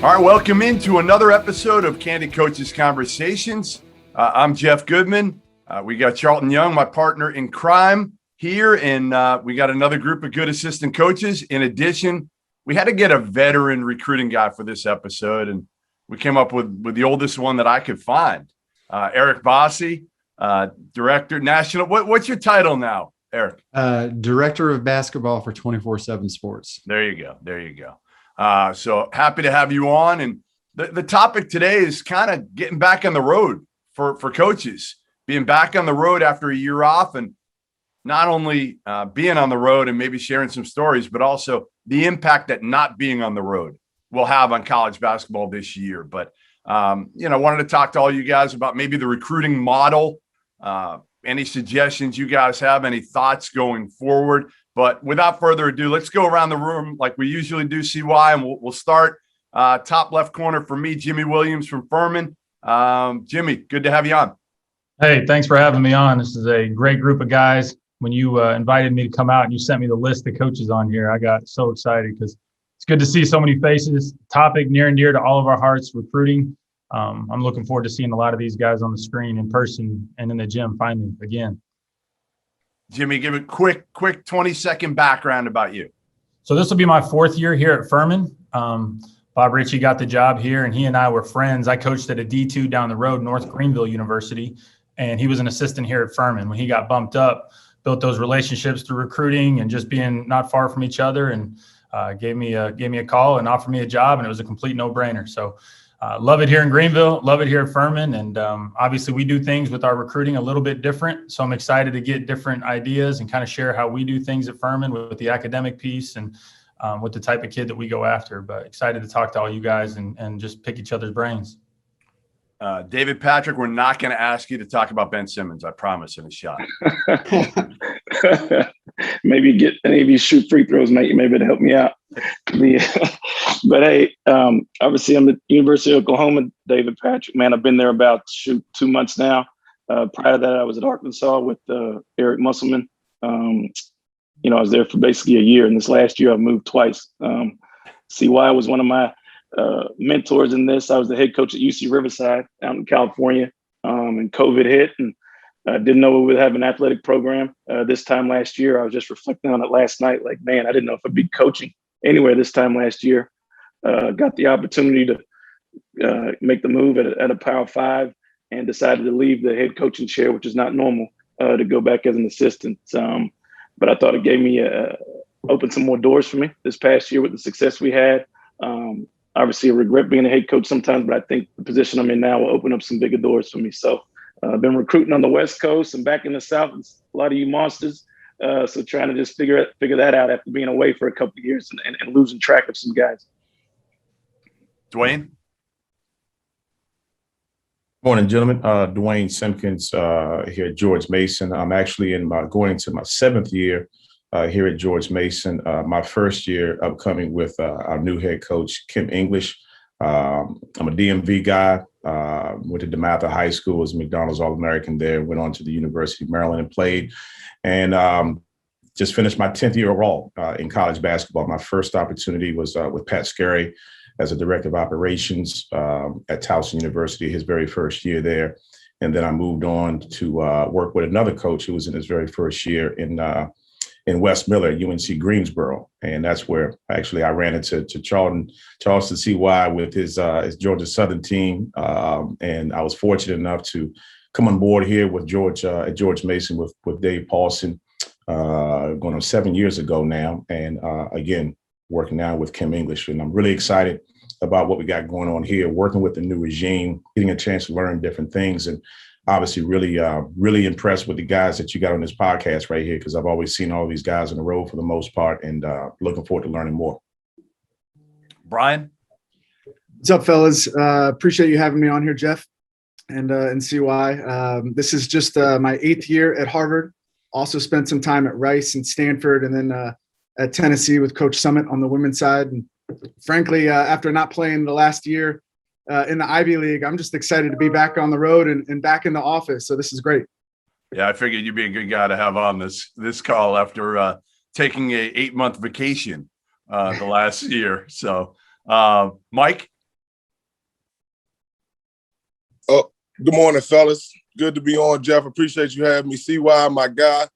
All right, welcome into another episode of Candid Coaches Conversations. I'm Jeff Goodman. We got Charlton Young, my partner in crime, here, and we got another group of good assistant coaches. In addition, we had to get a veteran recruiting guy for this episode, and we came up with the oldest one that I could find, Eric Bossi, Director National. What's your title now, Eric? Director of Basketball for 24/7 Sports. There you go. So happy to have you on. And the topic today is kind of getting back on the road for coaches, being back on the road after a year off, and not only being on the road and maybe sharing some stories, but also the impact that not being on the road will have on college basketball this year. But, wanted to talk to all you guys about maybe the recruiting model, any suggestions you guys have, any thoughts going forward. But without further ado, let's go around the room like we usually do, CY, and we'll start top left corner for me, Jimmie Williams from Furman. Jimmie, good to have you on. Hey, thanks for having me on. This is a great group of guys. When you invited me to come out and you sent me the list of coaches on here, I got so excited because it's good to see so many faces. Topic near and dear to all of our hearts, recruiting. I'm looking forward to seeing a lot of these guys on the screen in person and in the gym finally again. Jimmie, give a quick 20-second background about you. So this will be my fourth year here at Furman. Bob Ritchie got the job here, and he and I were friends. I coached at a D2 down the road, North Greenville University, and he was an assistant here at Furman. When he got bumped up, built those relationships through recruiting and just being not far from each other, and gave me a call and offered me a job, and it was a complete no-brainer. So love it here in Greenville, love it here at Furman, and obviously we do things with our recruiting a little bit different. So I'm excited to get different ideas and kind of share how we do things at Furman with the academic piece and with the type of kid that we go after. But excited to talk to all you guys and just pick each other's brains. David Patrick, we're not going to ask you to talk about Ben Simmons, I promise, in a shot. Maybe get any of you shoot free throws, mate. You may be able to help me out. But hey, obviously I'm at University of Oklahoma. David Patrick, man, I've been there about 2 months now. Prior to that, I was at Arkansas with Eric Musselman. I was there for basically a year. And this last year, I've moved twice. CY was one of my mentors in this. I was the head coach at UC Riverside out in California, and COVID hit, and I didn't know we would have an athletic program this time last year. I was just reflecting on it last night. Like, man, I didn't know if I'd be coaching anywhere this time last year. Got the opportunity to make the move at a Power 5 and decided to leave the head coaching chair, which is not normal, to go back as an assistant. But I thought it gave me opened some more doors for me this past year with the success we had. Obviously, I regret being a head coach sometimes, but I think the position I'm in now will open up some bigger doors for me. So I've been recruiting on the West Coast and back in the South. It's a lot of you monsters. So trying to just figure that out after being away for a couple of years and losing track of some guys. Duane? Morning, gentlemen. Duane Simpkins here at George Mason. I'm actually going into my 7th year here at George Mason. My first year upcoming with our new head coach, Kim English. I'm a DMV guy. Went to DeMatha High School, was McDonald's All-American there. Went on to the University of Maryland and played. And just finished my 10th year overall in college basketball. My first opportunity was with Pat Scarry as a director of operations at Towson University, his very first year there. And then I moved on to work with another coach who was in his very first year in West Miller, UNC Greensboro. And that's where actually I ran into Charlton CY with his Georgia Southern team. And I was fortunate enough to come on board here with George at George Mason with Dave Paulson going on 7 years ago now. And again, working now with Kim English. And I'm really excited about what we got going on here, working with the new regime, getting a chance to learn different things. And obviously really impressed with the guys that you got on this podcast right here, because I've always seen all these guys in the road for the most part, and looking forward to learning more. Brian? What's up, fellas? Appreciate you having me on here, Jeff and CY. This is just my 8th year at Harvard. Also spent some time at Rice and Stanford, and then at Tennessee with Coach Summit on the women's side. And frankly, after not playing the last year in the Ivy League, I'm just excited to be back on the road and back in the office. So this is great. Yeah, I figured you'd be a good guy to have on this call after taking a 8-month vacation the last year. So, Mike? Oh, good morning, fellas. Good to be on, Jeff. Appreciate you having me. CY, my guy.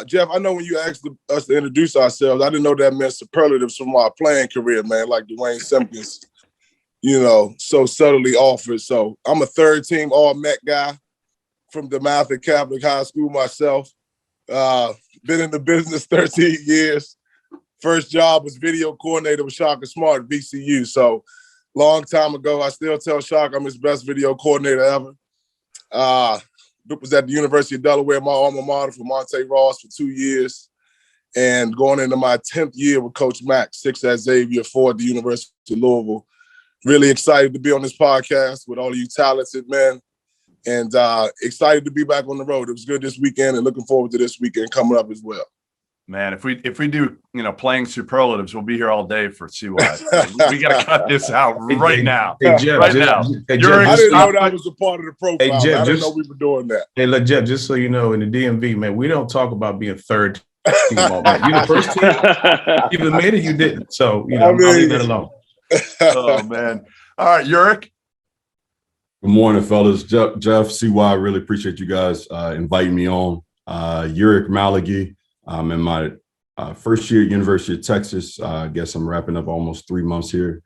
Jeff, I know when you asked us to introduce ourselves, I didn't know that meant superlatives from our playing career, man, like Duane Simpkins, so subtly offered. So I'm a third-team All-Met guy from DeMatha Catholic High School myself. Been in the business 13 years. First job was video coordinator with Shaka Smart at VCU. So long time ago, I still tell Shaka I'm his best video coordinator ever. Was at the University of Delaware, my alma mater, for Monte Ross for 2 years, and going into my 10th year with Coach Mack, 6 at Xavier, 4 at the University of Louisville. Really excited to be on this podcast with all of you talented men, and excited to be back on the road. It was good this weekend, and looking forward to this weekend coming up as well. Man, if we do, playing superlatives, we'll be here all day for CY. We got to cut this out right now. Hey, Jeff, right now. I didn't know that was a part of the profile. Hey, Jeff, I didn't know we were doing that. Hey, look, Jeff, just so you know, in the DMV, man, we don't talk about being third team all night. You the first team, you admitted you didn't. So, I'll leave that alone. Oh, man. All right, Ulric. Good morning, fellas. Jeff, CY, really appreciate you guys inviting me on. Ulric Maligi. I'm in my first year at University of Texas. I guess I'm wrapping up almost 3 months here.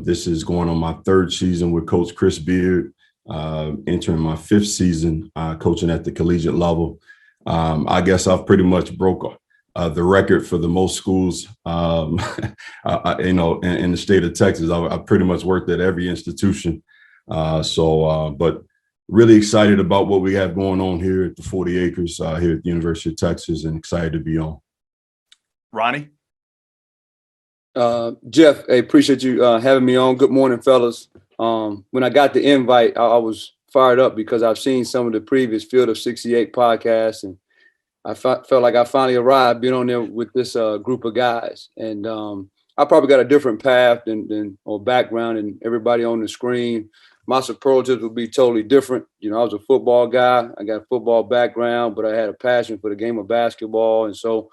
This is going on my 3rd season with Coach Chris Beard, entering my 5th season coaching at the collegiate level. I guess I've pretty much broke the record for the most schools, in the state of Texas. I pretty much worked at every institution. But really excited about what we have going on here at the 40 acres here at the University of Texas, and excited to be on. Ronnie? Jeff, I appreciate you having me on. Good morning, fellas. When I got the invite, I was fired up because I've seen some of the previous Field of 68 podcasts, and I felt like I finally arrived being on there with this group of guys. And I probably got a different path or background than everybody on the screen. My superlatives would be totally different. I was a football guy. I got a football background, but I had a passion for the game of basketball. And so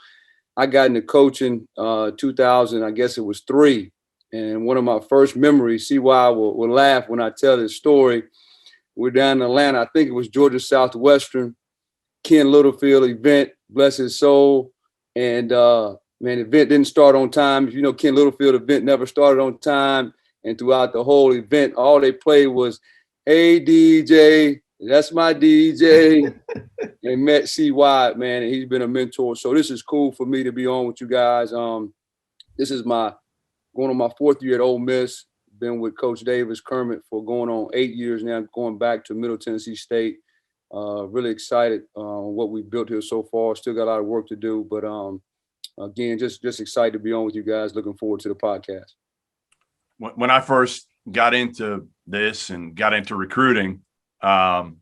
I got into coaching 2000, I guess it was 3. And one of my first memories, CY will laugh when I tell this story. We're down in Atlanta. I think it was Georgia Southwestern, Ken Littlefield event, bless his soul. And the event didn't start on time. Ken Littlefield event never started on time. And throughout the whole event, all they played was, "Hey, DJ, that's my DJ." And met CY, man, and he's been a mentor. So this is cool for me to be on with you guys. This is going on my 4th year at Ole Miss. Been with Coach Davis Kermit for going on 8 years now, going back to Middle Tennessee State. Really excited on what we built here so far. Still got a lot of work to do, but again, just excited to be on with you guys. Looking forward to the podcast. When I first got into this and got into recruiting, Eric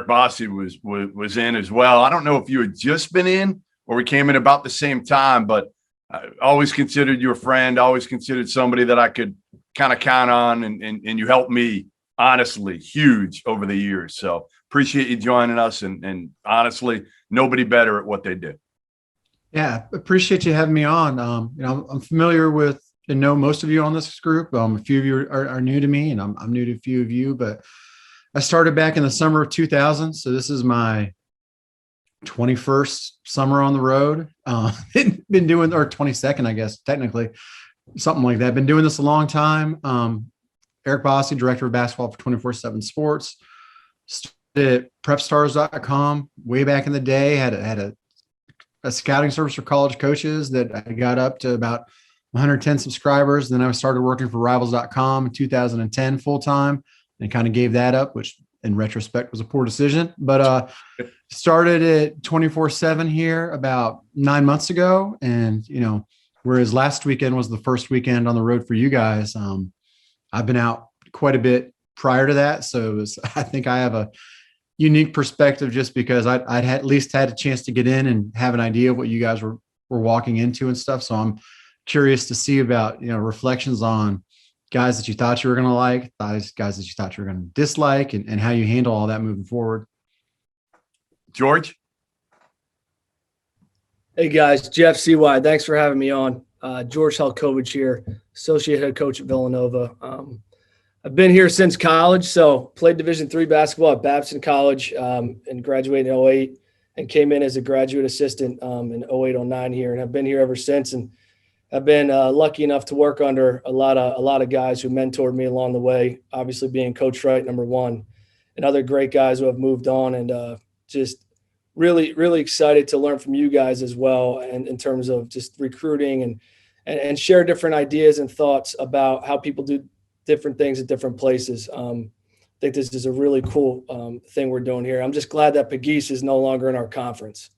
Bossi was in as well. I don't know if you had just been in or we came in about the same time, but I always considered you a friend, always considered somebody that I could kind of count on, and you helped me, honestly, huge over the years. So appreciate you joining us, and honestly, nobody better at what they do. Yeah, appreciate you having me on. I'm familiar with and know most of you on this group. A few of you are new to me, and I'm new to a few of you, but I started back in the summer of 2000. So this is my 21st summer on the road. Been doing, or 22nd, I guess, technically, something like that. Been doing this a long time. Eric Bossi, director of basketball for 24/7 Sports. Started at prepstars.com way back in the day. Had a scouting service for college coaches that I got up to about 110 subscribers. Then I started working for rivals.com in 2010 full time, and kind of gave that up, which in retrospect was a poor decision. But started at 24/7 here about 9 months ago. And, whereas last weekend was the first weekend on the road for you guys, I've been out quite a bit prior to that. So I think I have a unique perspective just because I'd at least had a chance to get in and have an idea of what you guys were walking into and stuff. So I'm curious to see about, reflections on guys that you thought you were going to like, guys that you thought you were going to dislike, and how you handle all that moving forward. George? Hey guys, Jeff, CY, thanks for having me on. George Halcovage here, associate head coach at Villanova. I've been here since college. So played Division III basketball at Babson College and graduated in 08 and came in as a graduate assistant in 08, 09 here. And I've been here ever since. And I've been lucky enough to work under a lot of guys who mentored me along the way, obviously being Coach Wright, number one, and other great guys who have moved on, and just really, really excited to learn from you guys as well. And in terms of just recruiting and share different ideas and thoughts about how people do different things at different places. I think this is a really cool thing we're doing here. I'm just glad that Pegues is no longer in our conference.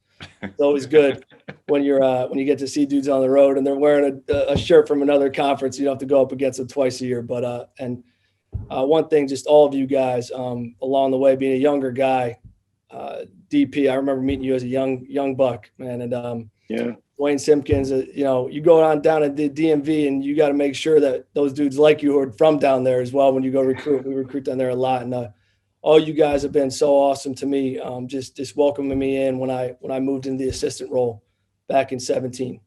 It's always good when you get to see dudes on the road and they're wearing a shirt from another conference. You don't have to go up against them twice a year. But one thing, just all of you guys along the way, being a younger guy, DP. I remember meeting you as a young buck, man, and yeah. Duane Simpkins. You go on down to the DMV and you got to make sure that those dudes like you who are from down there as well. When you go recruit, we recruit down there a lot, and all you guys have been so awesome to me, just welcoming me in when I moved into the assistant role back in 2017.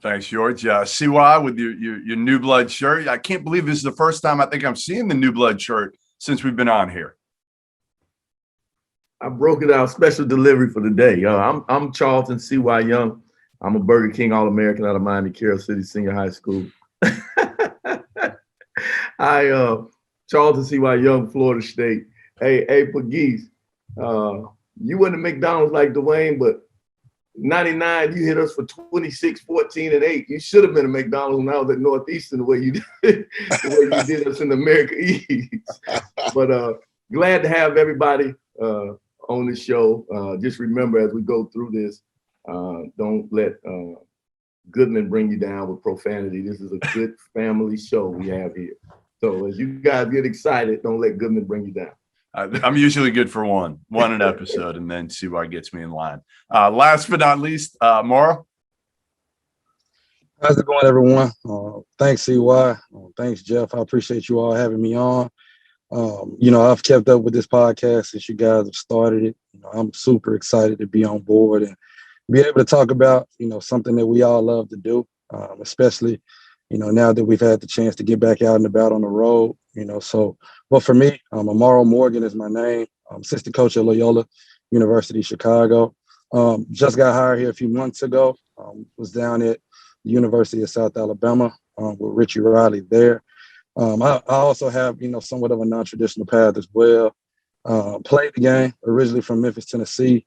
Thanks, George. CY with your new blood shirt. I can't believe this is the first time I think I'm seeing the new blood shirt since we've been on here. I broke it out, special delivery for the day. I'm Charlton, CY Young. I'm a Burger King All-American out of Miami, Carroll City Senior High School. Charlton, CY Young, Florida State. Hey, Pegues, you went to McDonald's like Duane, but 99, you hit us for 26, 14, and 8. You should have been at McDonald's when I was at Northeastern, the way you did us in America East. But glad to have everybody on the show. Just remember, as we go through this, don't let Goodman bring you down with profanity. This is a good family show we have here. So as you guys get excited, don't let Goodman bring you down. I'm usually good for one an episode, and then CY gets me in line. Last but not least, Amorrow. How's it going, everyone? Thanks, CY. Thanks, Jeff. I appreciate you all having me on. I've kept up with this podcast since you guys have started it. I'm super excited to be on board and be able to talk about, something that we all love to do, especially, now that we've had the chance to get back out and about on the road, but for me, Amorrow Morgan is my name. I'm assistant coach at Loyola University, Chicago. Just got hired here a few months ago. Was down at the University of South Alabama with Richie Riley there. I also have, somewhat of a non-traditional path as well. Played the game originally from Memphis, Tennessee.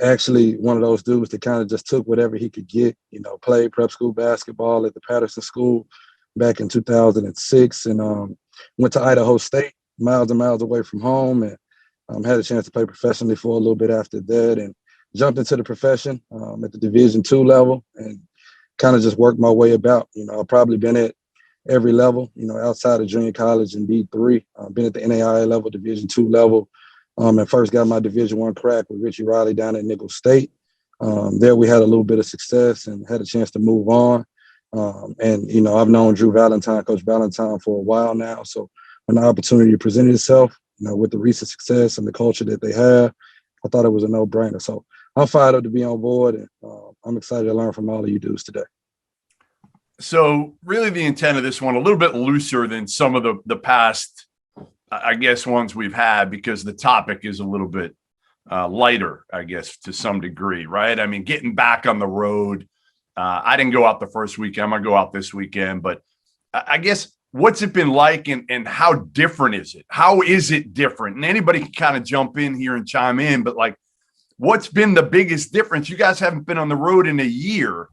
Actually, one of those dudes that kind of just took whatever he could get, played prep school basketball at the Patterson School back in 2006 and went to Idaho State, miles and miles away from home, and had a chance to play professionally for a little bit after that and jumped into the profession at the Division II level and kind of just worked my way about. I've probably been at every level, outside of junior college and D3. Been at the NAIA level, Division II level, and first got my Division I crack with Richie Riley down at Nicholls State. There we had a little bit of success and had a chance to move on. And I've known Drew Valentine, Coach Valentine, for a while now. So when the opportunity presented itself, with the recent success and the culture that they have, I thought it was a no-brainer. So I'm fired up to be on board, and I'm excited to learn from all of you dudes today. So really the intent of this one, a little bit looser than some of the past, I guess, ones we've had, because the topic is a little bit lighter, I guess, to some degree, right? I mean, getting back on the road. I didn't go out the first weekend. I'm going to go out this weekend. But I guess, what's it been like and how different is it? How is it different? And anybody can kind of jump in here and chime in. But, what's been the biggest difference? You guys haven't been on the road in a year.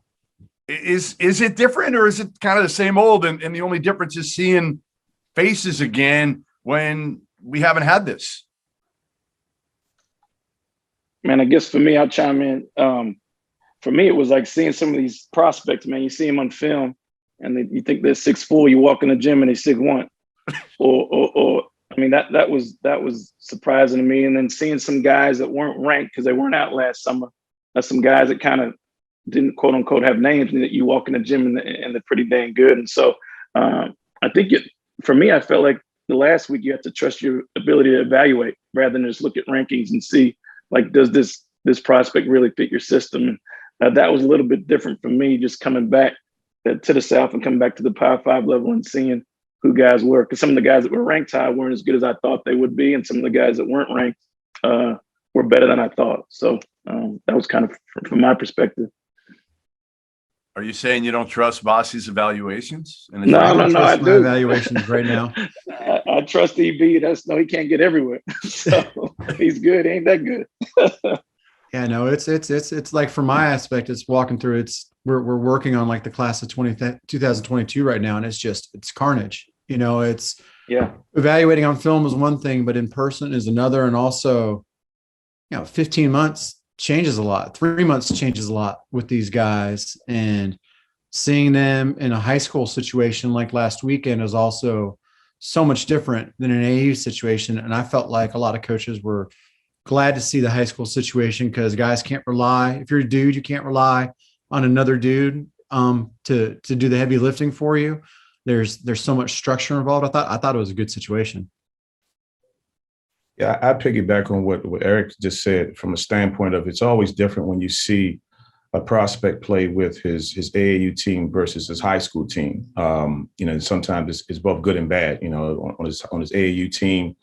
Is it different, or is it kind of the same old? And the only difference is seeing faces again when we haven't had this. Man, I guess for me, I'll chime in. For me, it was like seeing some of these prospects, man. You see them on film, and you think they're 6'4". You walk in the gym and they're 6'1". or I mean, that was surprising to me. And then seeing some guys that weren't ranked because they weren't out last summer. That's some guys that kind of didn't, quote unquote, have names, and that you walk in the gym and they're pretty dang good. And so I think for me, I felt like the last week you have to trust your ability to evaluate rather than just look at rankings and see, does this prospect really fit your system? And that was a little bit different for me, just coming back to the South and coming back to the Power 5 level and seeing who guys were, because some of the guys that were ranked high weren't as good as I thought they would be, and some of the guys that weren't ranked were better than I thought. So that was kind of from my perspective. Are you saying you don't trust Bossy's evaluations? And No, I don't I trust my do. evaluations right now. I trust EB. He can't get everywhere. So he's good. He ain't that good. Yeah, no, it's like from my aspect, it's walking through. We're working on like the class of 2022 right now, and it's carnage. It's evaluating on film is one thing, but in person is another, and also, 15 months changes a lot. 3 months changes a lot with these guys, and seeing them in a high school situation like last weekend is also so much different than an AAU situation. And I felt like a lot of coaches were glad to see the high school situation, because guys can't rely. If you're a dude, you can't rely on another dude to do the heavy lifting for you. There's so much structure involved. I thought it was a good situation. Yeah, I piggyback on what Eric just said from a standpoint of it's always different when you see a prospect play with his AAU team versus his high school team. Sometimes it's both good and bad. On his AAU team,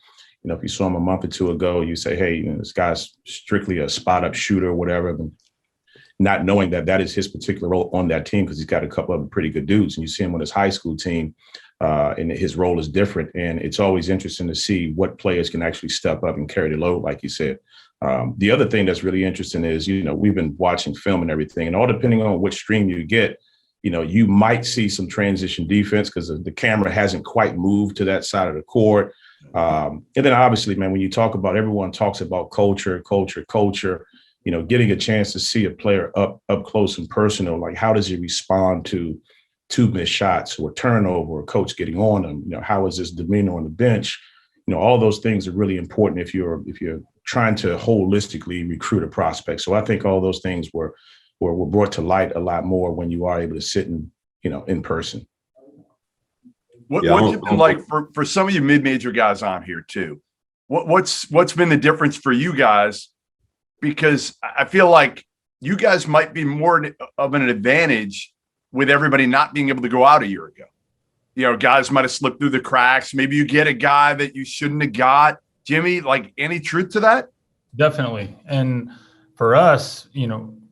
if you saw him a month or two ago, you say, hey, this guy's strictly a spot up shooter or whatever, not knowing that is his particular role on that team, because he's got a couple of pretty good dudes. And you see him on his high school team, and his role is different. And it's always interesting to see what players can actually step up and carry the load, like you said. The other thing that's really interesting is, we've been watching film and everything, and all depending on which stream you get, you might see some transition defense because the camera hasn't quite moved to that side of the court. And then obviously, man, when you talk about, everyone talks about culture, getting a chance to see a player up close and personal, like how does he respond to two missed shots or turnover or coach getting on him? How is his demeanor on the bench? All those things are really important if you're trying to holistically recruit a prospect. So I think all those things were brought to light a lot more when you are able to sit in person. What's it been like for some of you mid-major guys on here too? What's been the difference for you guys? Because I feel like you guys might be more of an advantage with everybody not being able to go out a year ago. Guys might have slipped through the cracks. Maybe you get a guy that you shouldn't have got. Jimmie, like, any truth to that? Definitely. And for us,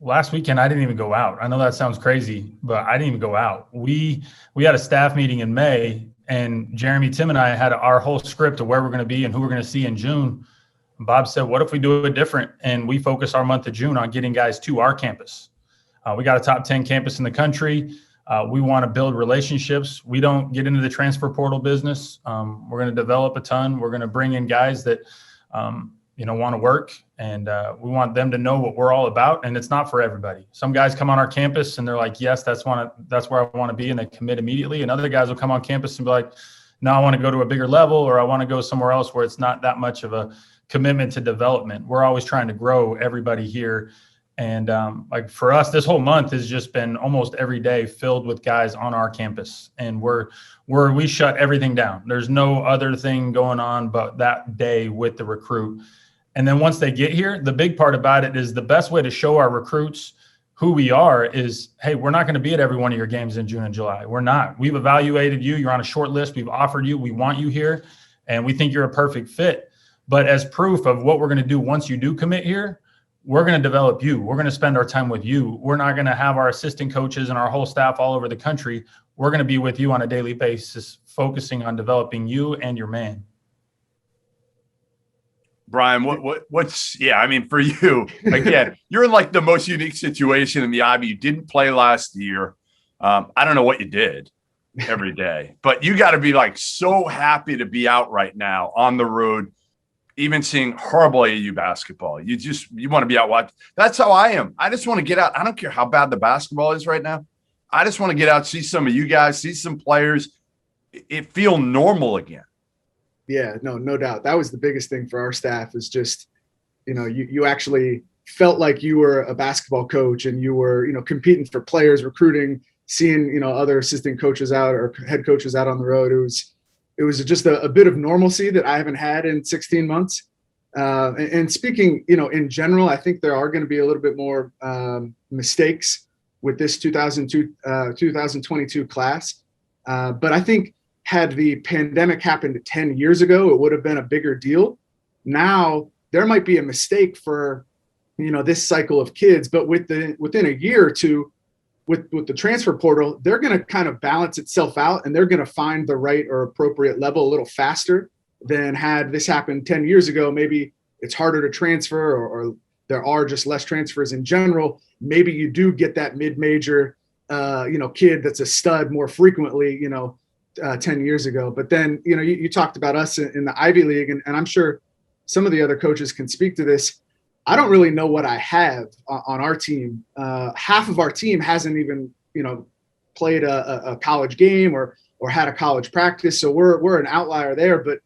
last weekend, I didn't even go out. I know that sounds crazy, but I didn't even go out. We had a staff meeting in May, and Jeremy, Tim, and I had our whole script of where we're going to be and who we're going to see in June. Bob said, what if we do it different? And we focus our month of June on getting guys to our campus. We got a top 10 campus in the country. We want to build relationships. We don't get into the transfer portal business. We're going to develop a ton. We're going to bring in guys that, want to work, and we want them to know what we're all about. And it's not for everybody. Some guys come on our campus and they're like, yes, that's where I want to be. And they commit immediately. And other guys will come on campus and be like, no, I want to go to a bigger level, or I want to go somewhere else where it's not that much of a commitment to development. We're always trying to grow everybody here. And like for us, this whole month has just been almost every day filled with guys on our campus, and we shut everything down. There's no other thing going on but that day with the recruit. And then once they get here, the big part about it is the best way to show our recruits who we are is, hey, we're not going to be at every one of your games in June and July. We're not. We've evaluated you. You're on a short list. We've offered you. We want you here, and we think you're a perfect fit. But as proof of what we're going to do once you do commit here, we're going to develop you. We're going to spend our time with you. We're not going to have our assistant coaches and our whole staff all over the country. We're going to be with you on a daily basis, focusing on developing you and your man. Brian, for you, again, you're in like the most unique situation in the IB. You didn't play last year. I don't know what you did every day, but you got to be like so happy to be out right now on the road, even seeing horrible AAU basketball. You want to be out watching. That's how I am. I just want to get out. I don't care how bad the basketball is right now. I just want to get out, see some of you guys, see some players. It feel normal again. Yeah, no doubt. That was the biggest thing for our staff is just, you actually felt like you were a basketball coach and you were, competing for players, recruiting, seeing, other assistant coaches out or head coaches out on the road. It was just a bit of normalcy that I haven't had in 16 months. And speaking, in general, I think there are going to be a little bit more mistakes with this 2022 class. But I think had the pandemic happened 10 years ago, it would have been a bigger deal. Now there might be a mistake for, this cycle of kids, but within a year or two, with the transfer portal, they're going to kind of balance itself out, and they're going to find the right or appropriate level a little faster than had this happened 10 years ago. Maybe it's harder to transfer, or there are just less transfers in general. Maybe you do get that mid-major, kid that's a stud more frequently, 10 years ago. But then, you talked about us in the Ivy League, and I'm sure some of the other coaches can speak to this. I don't really know what I have on our team. Half of our team hasn't even, played a college game or had a college practice. So we're an outlier there, but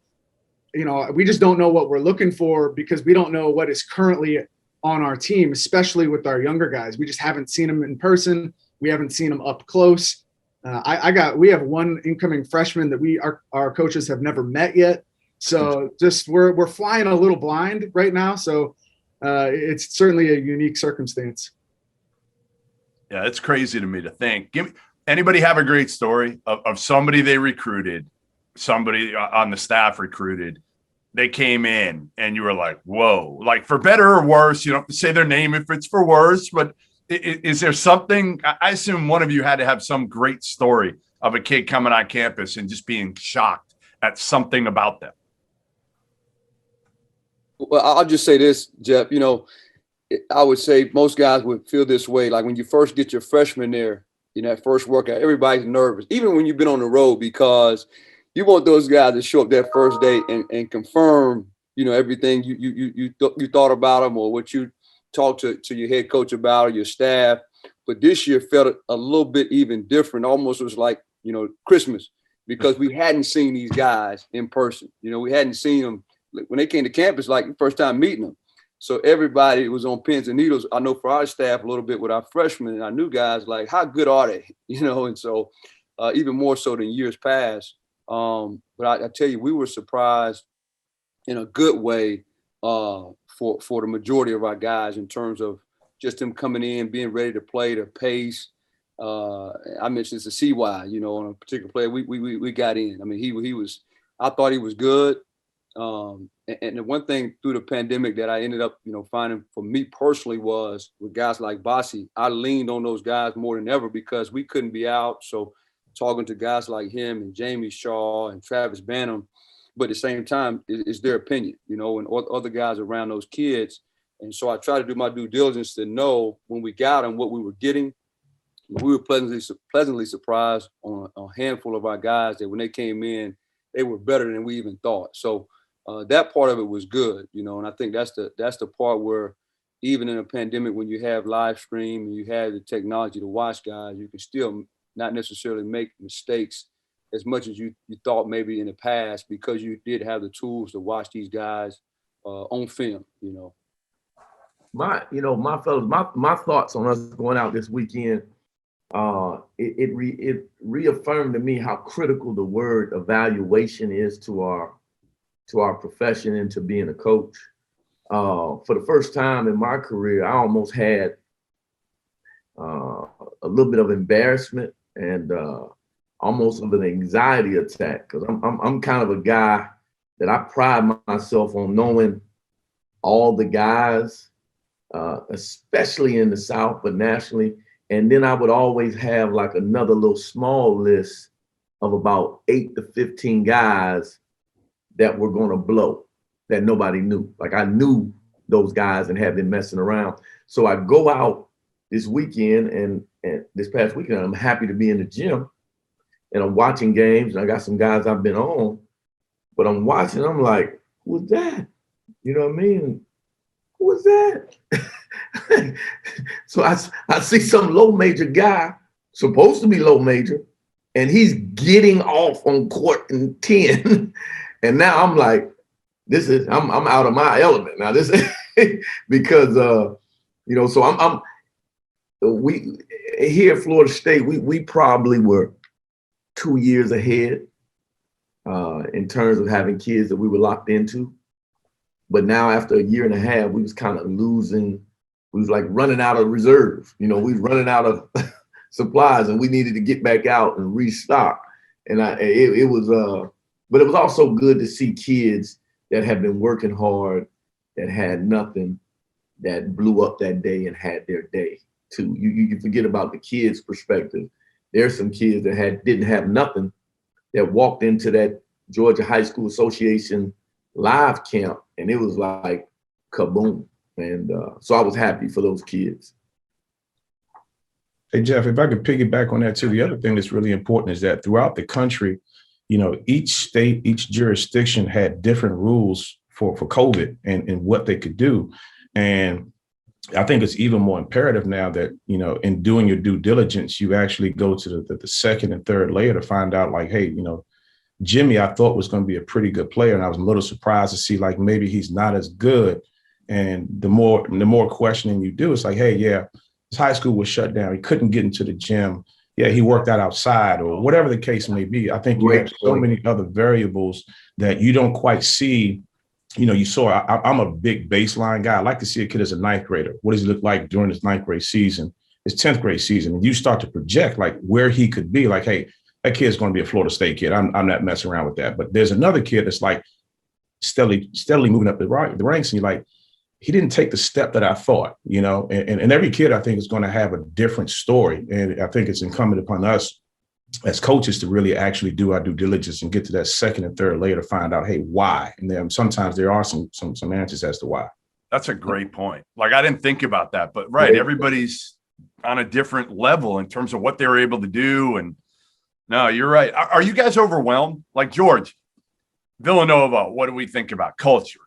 we just don't know what we're looking for because we don't know what is currently on our team, especially with our younger guys. We just haven't seen them in person. We haven't seen them up close. We have one incoming freshman that our coaches have never met yet. So just we're flying a little blind right now. So it's certainly a unique circumstance. Yeah, it's crazy to me to think. Anybody have a great story of somebody they recruited, somebody on the staff recruited, they came in and you were like, whoa, like for better or worse, you don't have to say their name if it's for worse, but is there something? I assume one of you had to have some great story of a kid coming on campus and just being shocked at something about them. Well, I'll just say this, Jeff, I would say most guys would feel this way. Like when you first get your freshman there, that first workout, everybody's nervous, even when you've been on the road, because you want those guys to show up that first day and confirm, everything you thought about them or what you talked to your head coach about or your staff. But this year felt a little bit even different. Almost was like, Christmas, because we hadn't seen these guys in person. We hadn't seen them when they came to campus, like the first time meeting them. So everybody was on pins and needles. I know for our staff a little bit with our freshmen and our new guys, like how good are they? And so even more so than years past. But I tell you, we were surprised in a good way for the majority of our guys in terms of just them coming in, being ready to play, their pace. I mentioned it's a CY, on a particular player. We got in. I mean, he was. I thought he was good. And the one thing through the pandemic that I ended up, finding for me personally was with guys like Bossie, I leaned on those guys more than ever because we couldn't be out. So talking to guys like him and Jamie Shaw and Travis Banham, but at the same time, it's their opinion, and other guys around those kids. And so I try to do my due diligence to know when we got them, what we were getting. We were pleasantly surprised on a handful of our guys that when they came in, they were better than we even thought. So that part of it was good, and I think that's the part where even in a pandemic, when you have live stream and you have the technology to watch guys, you can still not necessarily make mistakes as much as you thought maybe in the past because you did have the tools to watch these guys on film, My fellas, my thoughts on us going out this weekend, it reaffirmed to me how critical the word evaluation is to our profession and to being a coach. For the first time in my career, I almost had a little bit of embarrassment and almost of an anxiety attack because I'm kind of a guy that I pride myself on knowing all the guys, especially in the South, but nationally. And then I would always have like another little small list of about 8 to 15 guys that were going to blow that nobody knew. Like I knew those guys and had been messing around. So I go out this weekend and this past weekend, I'm happy to be in the gym and I'm watching games and I got some guys I've been on, but I'm watching, I'm like, who was that? You know what I mean? Who was that? So I see some low major guy, supposed to be low major, and he's getting off on court in 10. And now I'm like, I'm out of my element now. This because so we here at Florida State, we probably were 2 years ahead in terms of having kids that we were locked into. But now after a year and a half, we was kind of losing. We was like running out of reserve. We was running out of supplies and we needed to get back out and restock. And it was but it was also good to see kids that have been working hard, that had nothing, that blew up that day and had their day too. You forget about the kids' perspective. There's some kids that didn't have nothing that walked into that Georgia High School Association live camp, and it was like kaboom. And so I was happy for those kids. Hey, Jeff, if I could piggyback on that too, the other thing that's really important is that throughout the country, you know, each state, each jurisdiction had different rules for COVID and what they could do. And I think it's even more imperative now that, you know, in doing your due diligence, you actually go to the second and third layer to find out like, hey, you know, Jimmie, I thought was going to be a pretty good player. And I was a little surprised to see like maybe he's not as good. And the more questioning you do, it's like, hey, yeah, his high school was shut down. He couldn't get into the gym. Yeah, he worked out outside or whatever the case may be. I think you have so many other variables that you don't quite see. You know, you saw, I'm a big baseline guy. I like to see a kid as a ninth grader. What does he look like during his ninth grade season, his 10th grade season? And you start to project like where he could be like, hey, that kid's going to be a Florida State kid. I'm not messing around with that. But there's another kid that's like steadily moving up the ranks. And you're like, he didn't take the step that I thought, you know, and every kid I think is going to have a different story. And I think it's incumbent upon us as coaches to really actually do our due diligence and get to that second and third layer to find out, hey, why? And then sometimes there are some answers as to why. That's a great point. Like, I didn't think about that, but right. Everybody's on a different level in terms of what they're able to do. And no, you're right. Are you guys overwhelmed? Like George, Villanova, what do we think about? Culture,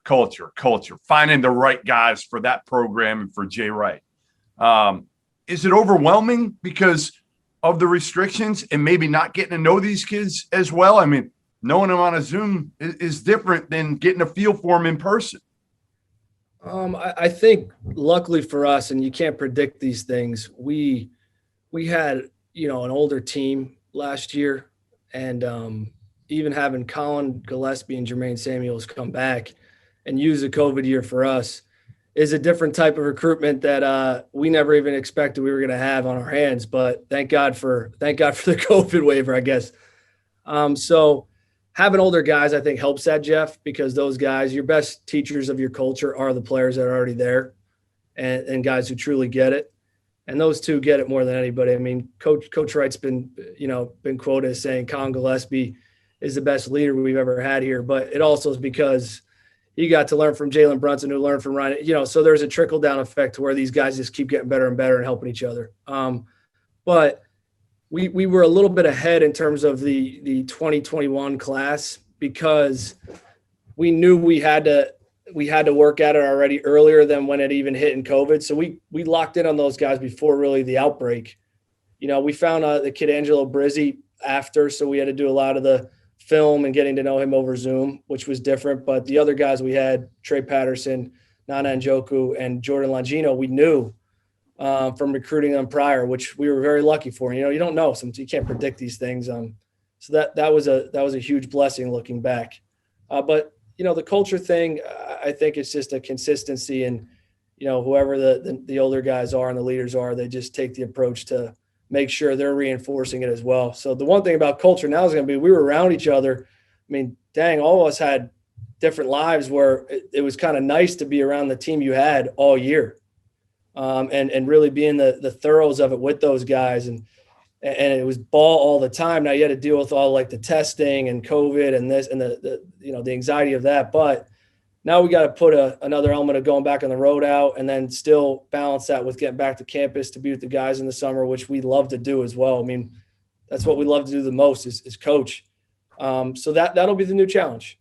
finding the right guys for that program and for Jay Wright. Is it overwhelming because of the restrictions and maybe not getting to know these kids as well? I mean, knowing them on a Zoom is different than getting a feel for them in person. I think luckily for us, and you can't predict these things, we had, you know, an older team last year, and even having Colin Gillespie and Jermaine Samuels come back and use the COVID year for us is a different type of recruitment that we never even expected we were going to have on our hands. But thank God for the COVID waiver, I guess. So having older guys, I think, helps that, Jeff, because those guys, your best teachers of your culture are the players that are already there and guys who truly get it. And those two get it more than anybody. I mean, Coach Wright's been quoted as saying Colin Gillespie is the best leader we've ever had here. But it also is because he got to learn from Jalen Brunson, who learned from Ronnie. You know, so there's a trickle-down effect to where these guys just keep getting better and better and helping each other. But we were a little bit ahead in terms of the 2021 class because we knew we had to work at it already earlier than when it even hit in COVID. So we locked in on those guys before really the outbreak. You know, we found the kid Angelo Brizzi after, so we had to do a lot of the film and getting to know him over Zoom, which was different. But the other guys we had, Trey Patterson, Nana Njoku, and Jordan Longino, we knew from recruiting them prior, which we were very lucky for. You know, you don't know, you can't predict these things. So that was a huge blessing looking back. But you know, the culture thing, I think it's just a consistency, and you know, whoever the older guys are and the leaders are, they just take the approach to make sure they're reinforcing it as well. So the one thing about culture now is going to be we were around each other. I mean, dang, all of us had different lives where it was kind of nice to be around the team you had all year, and really being the thorough of it with those guys. And it was ball all the time. Now you had to deal with all like the testing and COVID and this and the anxiety of that. But now we got to put another element of going back on the road out and then still balance that with getting back to campus to be with the guys in the summer, which we love to do as well. I mean, that's what we love to do the most is coach. So that'll be the new challenge.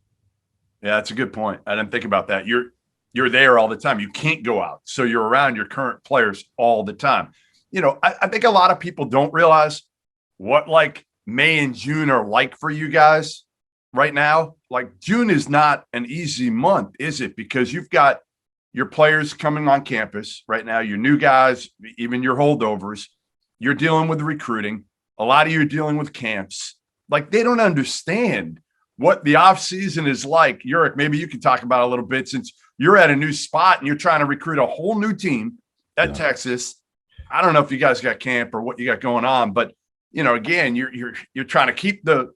Yeah, that's a good point. I didn't think about that. You're there all the time. You can't go out. So you're around your current players all the time. You know, I think a lot of people don't realize what like May and June are like for you guys right now. Like June is not an easy month, is it? Because you've got your players coming on campus right now, your new guys, even your holdovers. You're dealing with recruiting. A lot of you are dealing with camps. Like they don't understand what the off season is like. Ulric, maybe you can talk about it a little bit since you're at a new spot and you're trying to recruit a whole new team at Texas. I don't know if you guys got camp or what you got going on, but you know, again, you're trying to keep the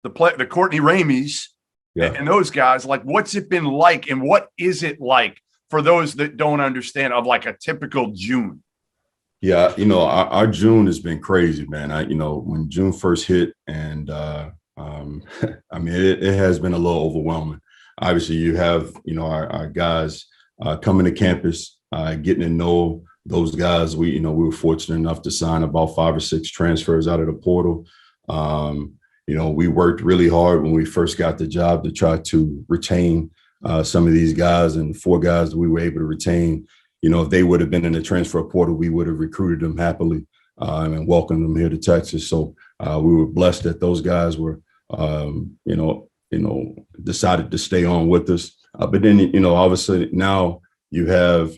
the Courtney Ramies and those guys. Like, what's it been like, and what is it like for those that don't understand of like a typical June? Yeah, our June has been crazy, man. When June first hit, and I mean, it has been a little overwhelming. Obviously, you have our guys coming to campus, getting to know those guys. We were fortunate enough to sign about 5 or 6 transfers out of the portal. We worked really hard when we first got the job to try to retain some of these guys, and 4 guys that we were able to retain. If they would have been in the transfer portal, we would have recruited them happily and welcomed them here to Texas. So we were blessed that those guys were, decided to stay on with us. But then, obviously now you have,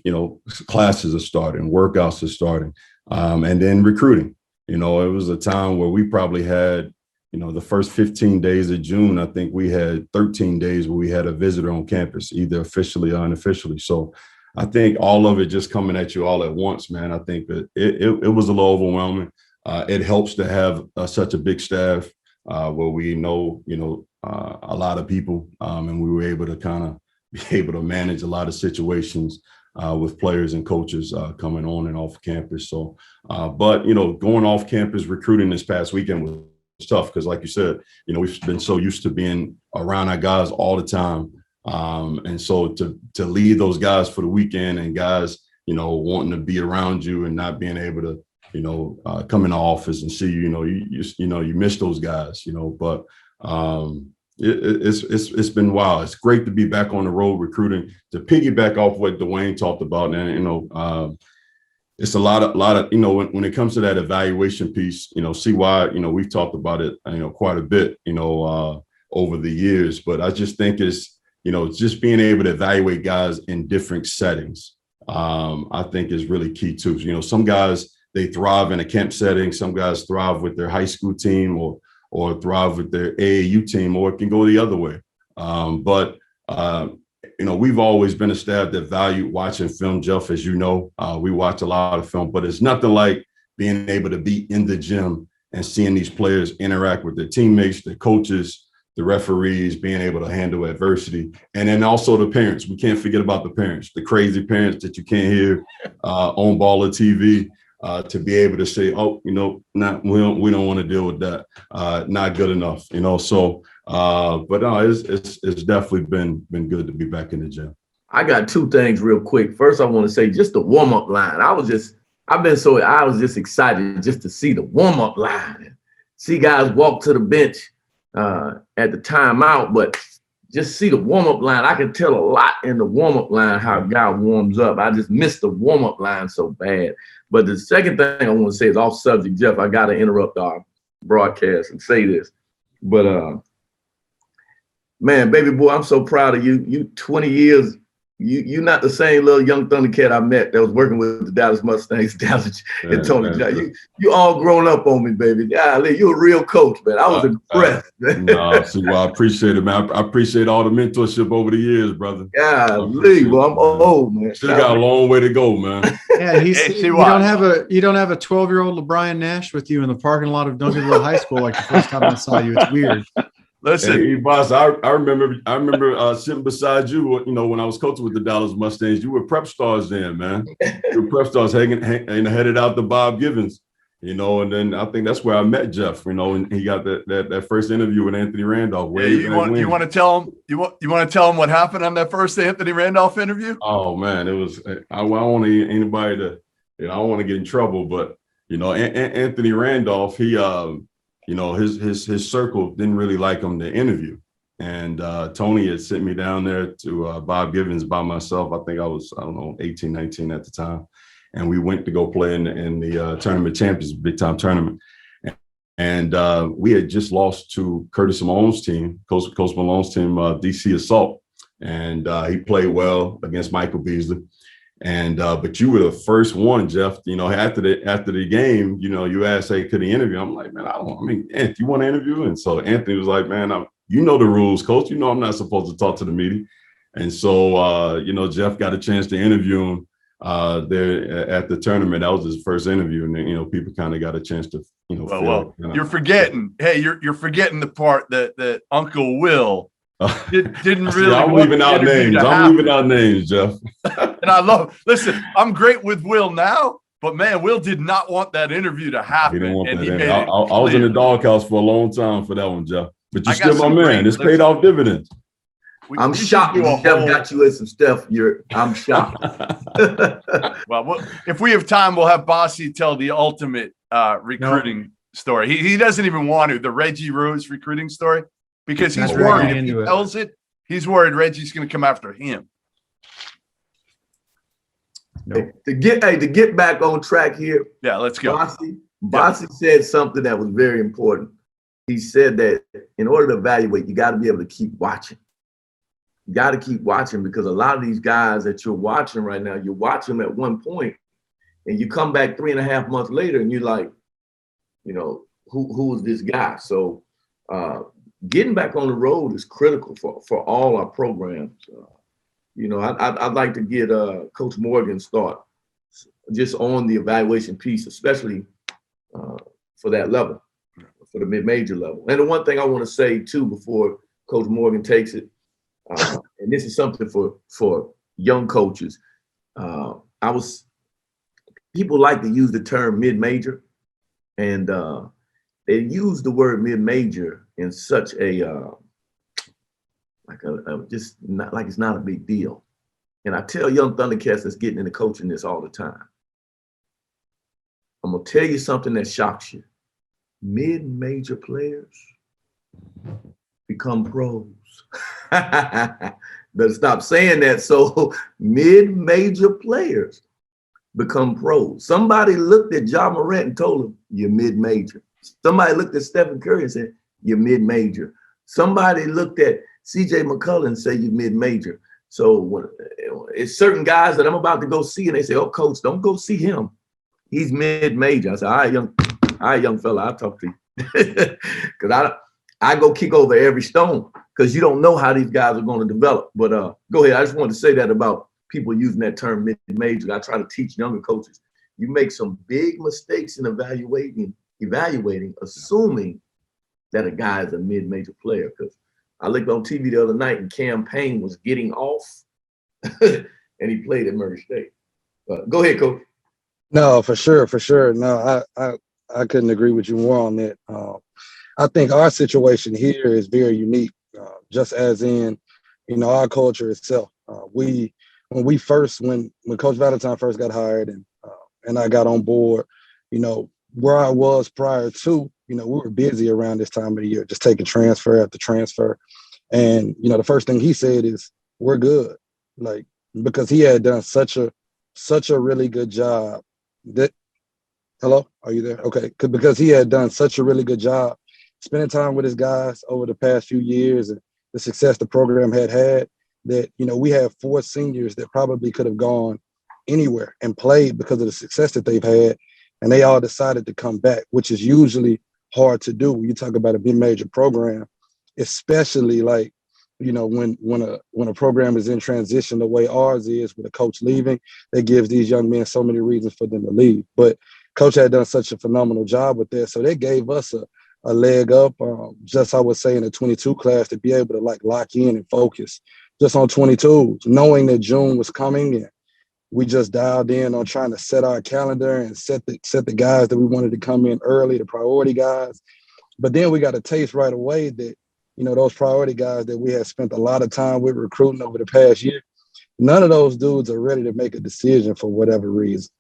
classes are starting, workouts are starting, and then recruiting. It was a time where we probably had, the first 15 days of June, I think we had 13 days where we had a visitor on campus, either officially or unofficially. So I think all of it just coming at you all at once, man. I think that it was a little overwhelming. It helps to have such a big staff where we know, a lot of people, and we were able to kind of be able to manage a lot of situations with players and coaches coming on and off campus. So, but, going off campus recruiting this past weekend was tough because, like you said, we've been so used to being around our guys all the time. And so to lead those guys for the weekend and guys, wanting to be around you and not being able to, come in the office and see you miss those guys, but it's been wild. It's great to be back on the road recruiting. To piggyback off what Duane talked about, and it's a lot of when it comes to that evaluation piece, CY, we've talked about it, quite a bit, over the years, but I just think it's just being able to evaluate guys in different settings, I think is really key too. Some guys, they thrive in a camp setting. Some guys thrive with their high school team or thrive with their AAU team, or it can go the other way. But we've always been a staff that value watching film. Jeff, as you know, we watch a lot of film, but it's nothing like being able to be in the gym and seeing these players interact with their teammates, their coaches, the referees, being able to handle adversity. And then also the parents. We can't forget about the parents, the crazy parents that you can't hear on baller TV, to be able to say, oh, we don't want to deal with that. Not good enough, So, but no, it's definitely been good to be back in the gym. I got 2 things real quick. First, I want to say just the warm-up line. I was just excited just to see the warm-up line and see guys walk to the bench at the timeout, but just see the warm-up line. I can tell a lot in the warm-up line how a guy warms up. I just missed the warm-up line so bad. But the second thing I want to say is off subject, Jeff. I got to interrupt our broadcast and say this. But, man, baby boy, I'm so proud of you. You 20 years. You're not the same little young Thundercat I met that was working with the Dallas Mustangs, Dallas and Tony John. You all grown up on me, baby. Golly, you're a real coach, man. I was impressed. I appreciate it, man. I appreciate all the mentorship over the years, brother. Golly, well, I'm old, man. Still got a long way to go, man. Yeah, you don't have a 12-year-old LeBron Nash with you in the parking lot of Duncanville High School like the first time I saw you. It's weird. Listen, hey, boss, I remember sitting beside you, when I was coaching with the Dallas Mustangs. You were prep stars then, man. You were prep stars headed out to Bob Givens, and then I think that's where I met Jeff, and he got that first interview with Anthony Randolph. You want to tell him you want to tell him what happened on that first Anthony Randolph interview? Oh man, it was. I don't want anybody to, I don't want to get in trouble, but Anthony Randolph, he his circle didn't really like him to interview. And Tony had sent me down there to Bob Givens by myself. I think I was, 18, 19 at the time. And we went to go play in the Tournament Champions, big time tournament. And we had just lost to Curtis Malone's team, Coach Malone's team, DC Assault. And he played well against Michael Beasley. And but you were the first one, Jeff. After the game, you asked, "Hey, could he interview?" I'm like, "Man, Anthony, you want to interview?" And so Anthony was like, "Man, the rules, Coach. I'm not supposed to talk to the media." And so Jeff got a chance to interview him there at the tournament. That was his first interview, and then, people kind of got a chance to, well, you're forgetting. Hey, you're forgetting the part that Uncle Will didn't really. I'm leaving out names. I'm leaving out names, Jeff. And listen, I'm great with Will now, but man, Will did not want that interview to happen. He didn't want that. I was in the doghouse for a long time for that one, Jeff. But you're still my man. This paid off dividends. I'm shocked. Jeff got you in some stuff. I'm shocked. Well, if we have time, we'll have Bossy tell the ultimate recruiting story. He doesn't even want to, the Reggie Rose recruiting story, because he's worried if he tells it, he's worried Reggie's going to come after him. Hey, to get back on track here. Yeah, let's go. Bossy said something that was very important. He said that in order to evaluate, you got to be able to keep watching. You got to keep watching, because a lot of these guys that you're watching right now, you watch them at one point and you come back 3.5 months later and you're like, who is this guy? So getting back on the road is critical for all our programs. I'd like to get Coach Morgan's thought just on the evaluation piece, especially for that level, for the mid-major level. And the one thing I want to say too, before Coach Morgan takes it, and this is something for young coaches. People like to use the term mid-major, and they use the word mid-major in such just not like it's not a big deal. And I tell young Thundercats that's getting into coaching this all the time. I'm gonna tell you something that shocks you. Mid-major players become pros. Better stop saying that. So mid-major players become pros. Somebody looked at Ja Morant and told him, you're mid-major. Somebody looked at Stephen Curry and said, you're mid-major. Somebody looked at CJ McCollum and said, you're mid-major. So when it's certain guys that I'm about to go see, and they say, oh, coach, don't go see him. He's mid-major. I said, all right, young fella, I'll talk to you. Because I go kick over every stone, because you don't know how these guys are going to develop. But go ahead. I just wanted to say that about people using that term mid-major. I try to teach younger coaches. You make some big mistakes in evaluating, assuming that a guy is a mid-major player. Because I looked on TV the other night and Cam Payne was getting off and he played at Murray State. Go ahead, Coach. No, for sure. No, I couldn't agree with you more on that. I think our situation here is very unique, just as in, our culture itself. When Coach Valentine first got hired and I got on board, where I was prior to, we were busy around this time of the year, just taking transfer after transfer. And, the first thing he said is, we're good. Like, because he had done such a really good job hello, are you there? Okay. Because he had done such a really good job spending time with his guys over the past few years and the success the program had that, we have 4 seniors that probably could have gone anywhere and played because of the success that they've had. And they all decided to come back, which is usually hard to do when you talk about a mid-major program, especially like, when a program is in transition the way ours is, with a coach leaving, that gives these young men so many reasons for them to leave. But Coach had done such a phenomenal job with that. So they gave us a leg up, just I would say in the 22 class, to be able to lock in and focus just on 22s, knowing that June was coming, and we just dialed in on trying to set our calendar and set the guys that we wanted to come in early, the priority guys. But then we got a taste right away that, those priority guys that we had spent a lot of time with recruiting over the past year, none of those dudes are ready to make a decision for whatever reason.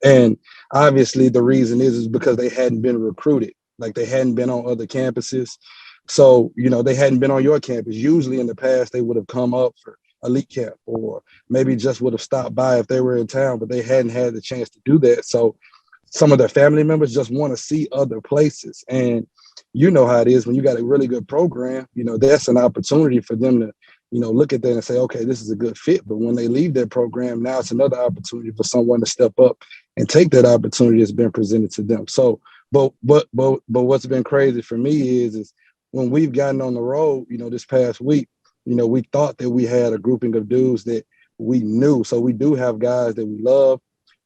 And obviously the reason is because they hadn't been recruited. Like, they hadn't been on other campuses. So, they hadn't been on your campus. Usually in the past, they would have come up for elite camp, or maybe just would have stopped by if they were in town, but they hadn't had the chance to do that. So some of their family members just want to see other places. And you know how it is when you got a really good program, that's an opportunity for them to, look at that and say, okay, this is a good fit. But when they leave that program, now it's another opportunity for someone to step up and take that opportunity that's been presented to them. So, but what's been crazy for me is when we've gotten on the road, this past week, we thought that we had a grouping of dudes that we knew. So we do have guys that we love,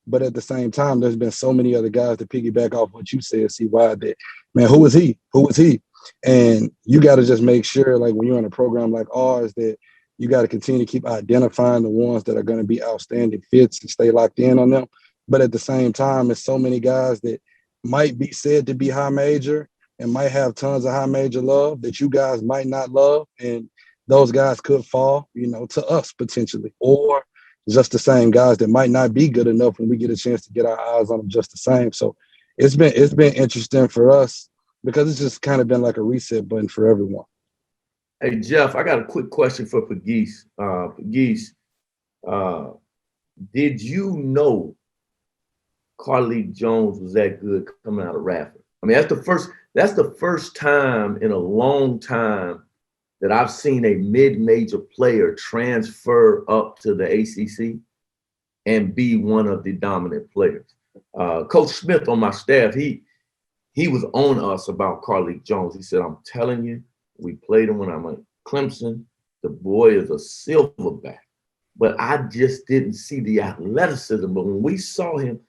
but at the same time, there's been so many other guys to piggyback off what you said, CY, that, man, who was he? Who was he? And you got to just make sure, like when you're in a program like ours, that you got to continue to keep identifying the ones that are going to be outstanding fits and stay locked in on them. But at the same time, it's so many guys that might be said to be high major and might have tons of high major love that you guys might not love. And those guys could fall, to us potentially, or just the same guys that might not be good enough when we get a chance to get our eyes on them just the same. So it's been interesting for us because it's just kind of been like a reset button for everyone. Hey, Jeff, I got a quick question for Pegues. Pegues, did you know Carlik Jones was that good coming out of Radford? I mean, that's the first time in a long time that I've seen a mid-major player transfer up to the ACC and be one of the dominant players. Coach Smith on my staff, he was on us about Carlik Jones. He said, I'm telling you, we played him when I'm at Clemson. The boy is a silverback. But I just didn't see the athleticism. But when we saw him,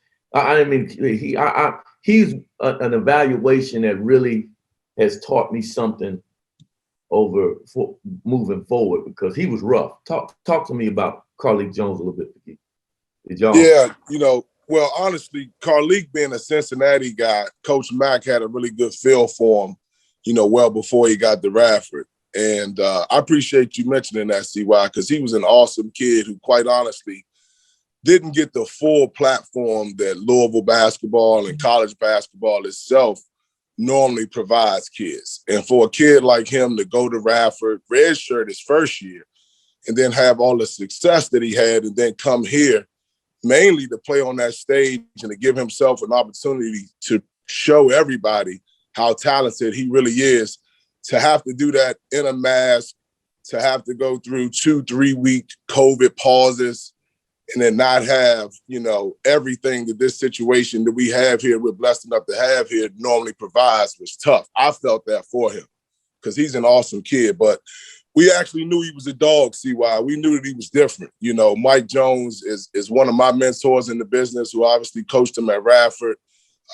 he's an evaluation that really has taught me something for moving forward, because he was rough. Talk to me about Carlik Jones a little bit. Did y'all? Yeah, well, honestly, Carlik being a Cincinnati guy, Coach Mack had a really good feel for him, well before he got to Radford. And I appreciate you mentioning that, CY, because he was an awesome kid who, quite honestly, didn't get the full platform that Louisville basketball and college basketball itself normally provides kids. And for a kid like him to go to Radford, redshirt his first year, and then have all the success that he had, and then come here mainly to play on that stage and to give himself an opportunity to show everybody how talented he really is, to have to do that in a mask, to have to go through 2-3 week COVID pauses, and then not have, everything that this situation that we have here, we're blessed enough to have here, normally provides, was tough. I felt that for him because he's an awesome kid. But we actually knew he was a dog, CY. We knew that he was different. Mike Jones is one of my mentors in the business, who obviously coached him at Radford.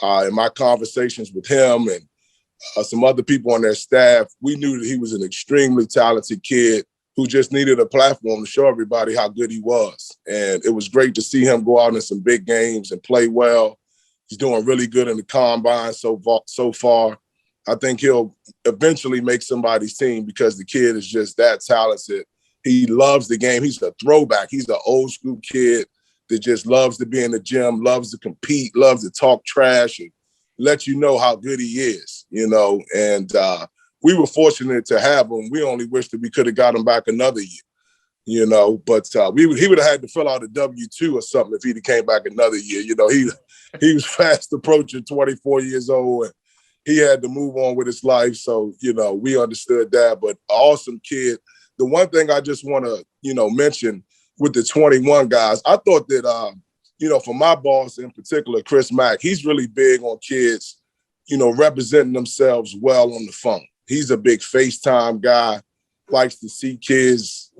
In my conversations with him and some other people on their staff, we knew that he was an extremely talented kid who just needed a platform to show everybody how good he was. And it was great to see him go out in some big games and play well. He's doing really good in the combine so far. I think he'll eventually make somebody's team because the kid is just that talented. He loves the game. He's a throwback. He's an old school kid that just loves to be in the gym, loves to compete, loves to talk trash and let you know how good he is, and we were fortunate to have him. We only wish that we could have got him back another year, but he would have had to fill out a W-2 or something if he'd came back another year. He was fast approaching 24 years old, and he had to move on with his life. So, we understood that, but awesome kid. The one thing I just want to, mention with the 21 guys, I thought that, for my boss in particular, Chris Mack, he's really big on kids, representing themselves well on the phone. He's a big FaceTime guy, likes to see kids,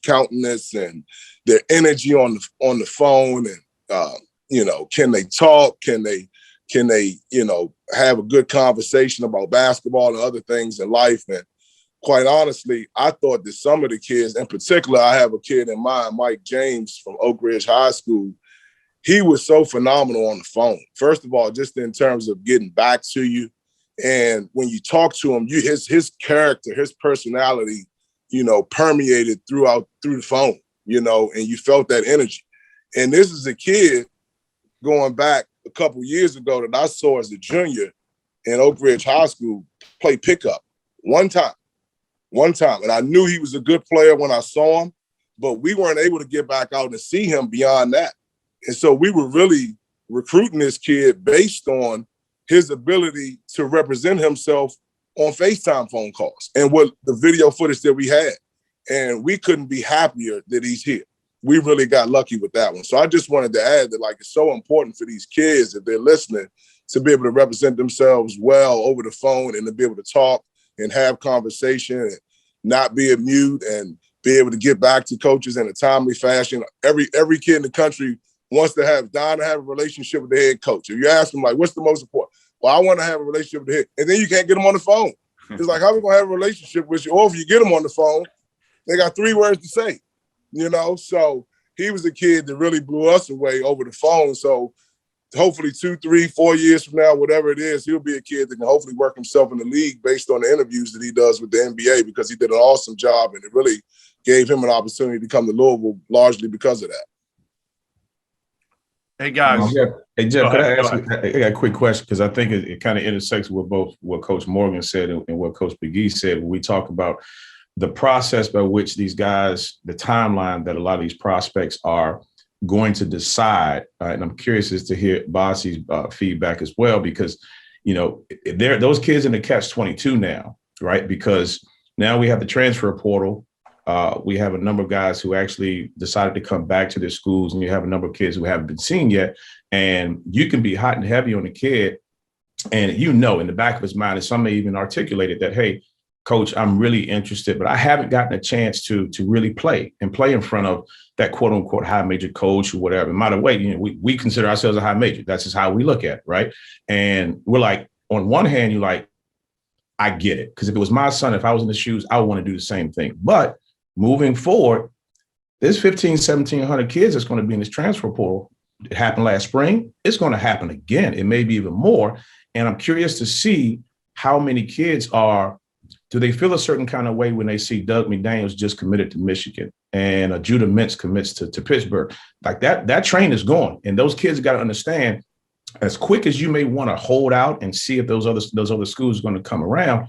countenance and their energy on the phone, and can they talk? Can they have a good conversation about basketball and other things in life? And quite honestly, I thought that some of the kids, in particular, I have a kid in mind, Mike James from Oak Ridge High School. He was so phenomenal on the phone. First of all, just in terms of getting back to you. And when you talk to him, his character, his personality, permeated through the phone, and you felt that energy. And this is a kid going back a couple years ago that I saw as a junior in Oak Ridge High School play pickup one time. And I knew he was a good player when I saw him, but we weren't able to get back out and see him beyond that. And so we were really recruiting this kid based on his ability to represent himself on FaceTime phone calls and what the video footage that we had. And we couldn't be happier that he's here. We really got lucky with that one. So I just wanted to add that, it's so important for these kids, if they're listening, to be able to represent themselves well over the phone and to be able to talk and have conversation and not be a mute and be able to get back to coaches in a timely fashion. Every kid in the country wants to have a relationship with the head coach. If you ask them, like, what's the most important? Well, I want to have a relationship with the head. And then you can't get them on the phone. It's like, how are we going to have a relationship with you? Or if you get them on the phone, they got 3 words to say, you know? So he was a kid that really blew us away over the phone. So hopefully 2, 3, 4 years from now, whatever it is, he'll be a kid that can hopefully work himself in the league based on the interviews that he does with the NBA, because he did an awesome job, and it really gave him an opportunity to come to Louisville largely because of that. Hey, guys. Hey, Jeff, could I ask you a quick question? Because I think it kind of intersects with both what Coach Morgan said and what Coach Pegues said when we talk about the process by which these guys, the timeline that a lot of these prospects are going to decide. And I'm curious as to hear Bossy's feedback as well, because, you know, those kids in the catch-22 now, right? Because now we have the transfer portal. We have a number of guys who actually decided to come back to their schools, and you have a number of kids who haven't been seen yet. And you can be hot and heavy on a kid, and you know in the back of his mind, and some may even articulate it, that, hey, coach, I'm really interested, but I haven't gotten a chance to really play in front of that quote unquote high major coach or whatever. And by the way, you know, we consider ourselves a high major. That's just how we look at it, right? And we're like, on one hand, you're like, I get it. Because if it was my son, if I was in the shoes, I would want to do the same thing. But moving forward, there's 1,700 kids that's going to be in this transfer portal. It happened last spring. It's going to happen again. It may be even more. And I'm curious to see how many kids do they feel a certain kind of way when they see Doug McDaniels just committed to Michigan and Judah Mintz commits to Pittsburgh? Like that train is going. And those kids got to understand, as quick as you may want to hold out and see if those other schools are going to come around,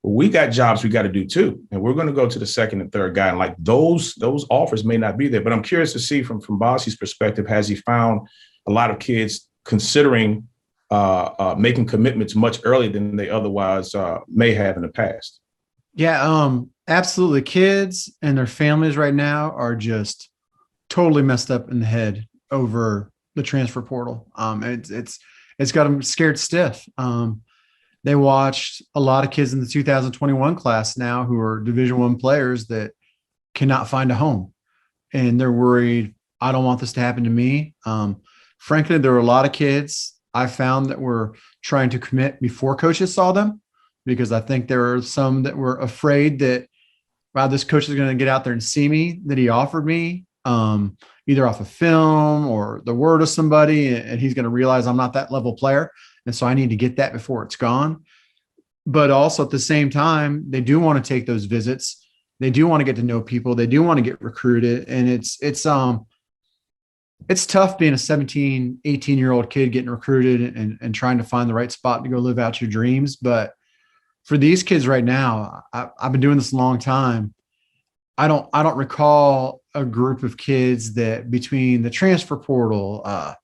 we got jobs we got to do too. And we're going to go to the second and third guy. And like those offers may not be there, but I'm curious to see from Bossy's perspective, has he found a lot of kids considering making commitments much earlier than they otherwise may have in the past? Yeah, absolutely. Kids and their families right now are just totally messed up in the head over the transfer portal. It's got them scared stiff. They watched a lot of kids in the 2021 class now who are Division I players that cannot find a home, and they're worried, I don't want this to happen to me. Frankly, there were a lot of kids I found that were trying to commit before coaches saw them, because I think there are some that were afraid that, wow, this coach is going to get out there and see me, that he offered me either off of film or the word of somebody, and he's going to realize I'm not that level player. And so I need to get that before it's gone. But also at the same time, they do want to take those visits. They do want to get to know people. They do want to get recruited. And it's tough being a 17, 18-year-old kid getting recruited and trying to find the right spot to go live out your dreams. But for these kids right now, I've been doing this a long time. I don't recall a group of kids that, between the transfer portal,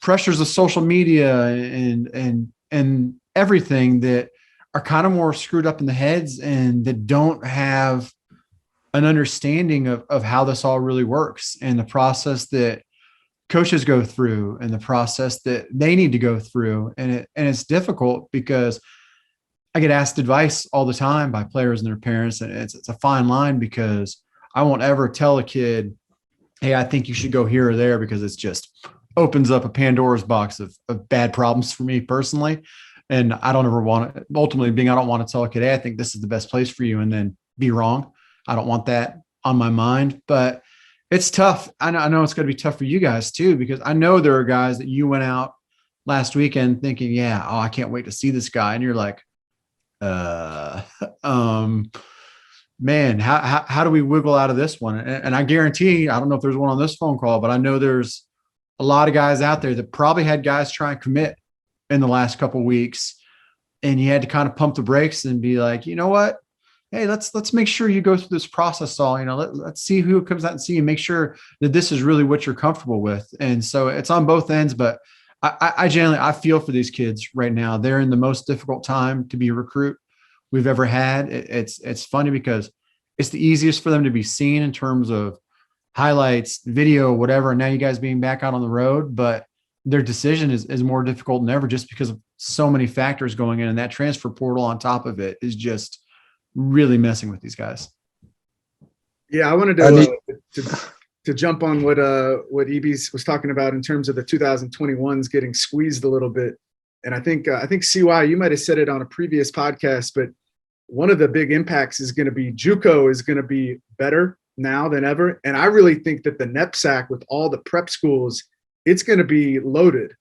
pressures of social media and everything, that are kind of more screwed up in the heads and that don't have an understanding of how this all really works, and the process that coaches go through and the process that they need to go through. And it's difficult because I get asked advice all the time by players and their parents, and it's a fine line, because I won't ever tell a kid, hey, I think you should go here or there, because it's just opens up a Pandora's box of bad problems for me personally. And I don't ever want to, ultimately I don't want to tell a kid, hey, I think this is the best place for you, and then be wrong. I don't want that on my mind. But it's tough. I know it's going to be tough for you guys too, because I know there are guys that you went out last weekend thinking, yeah, I can't wait to see this guy. And you're like, man, how do we wiggle out of this one? And I guarantee, I don't know if there's one on this phone call, but I know there's a lot of guys out there that probably had guys try and commit in the last couple of weeks, and you had to kind of pump the brakes and be like, you know what? Hey, let's make sure you go through this process all, let's see who comes out and see you, make sure that this is really what you're comfortable with. And so it's on both ends, but I generally feel for these kids right now. They're in the most difficult time to be a recruit we've ever had. It's funny because it's the easiest for them to be seen in terms of highlights, video, whatever. And now you guys being back out on the road, but their decision is more difficult than ever, just because of so many factors going in, and that transfer portal on top of it is just really messing with these guys. Yeah, I wanted to jump on what EB was talking about in terms of the 2021s getting squeezed a little bit. And I think CY, you might have said it on a previous podcast, but one of the big impacts is going to be JUCO is going to be better now than ever. And I really think that the NEPSAC with all the prep schools, it's going to be loaded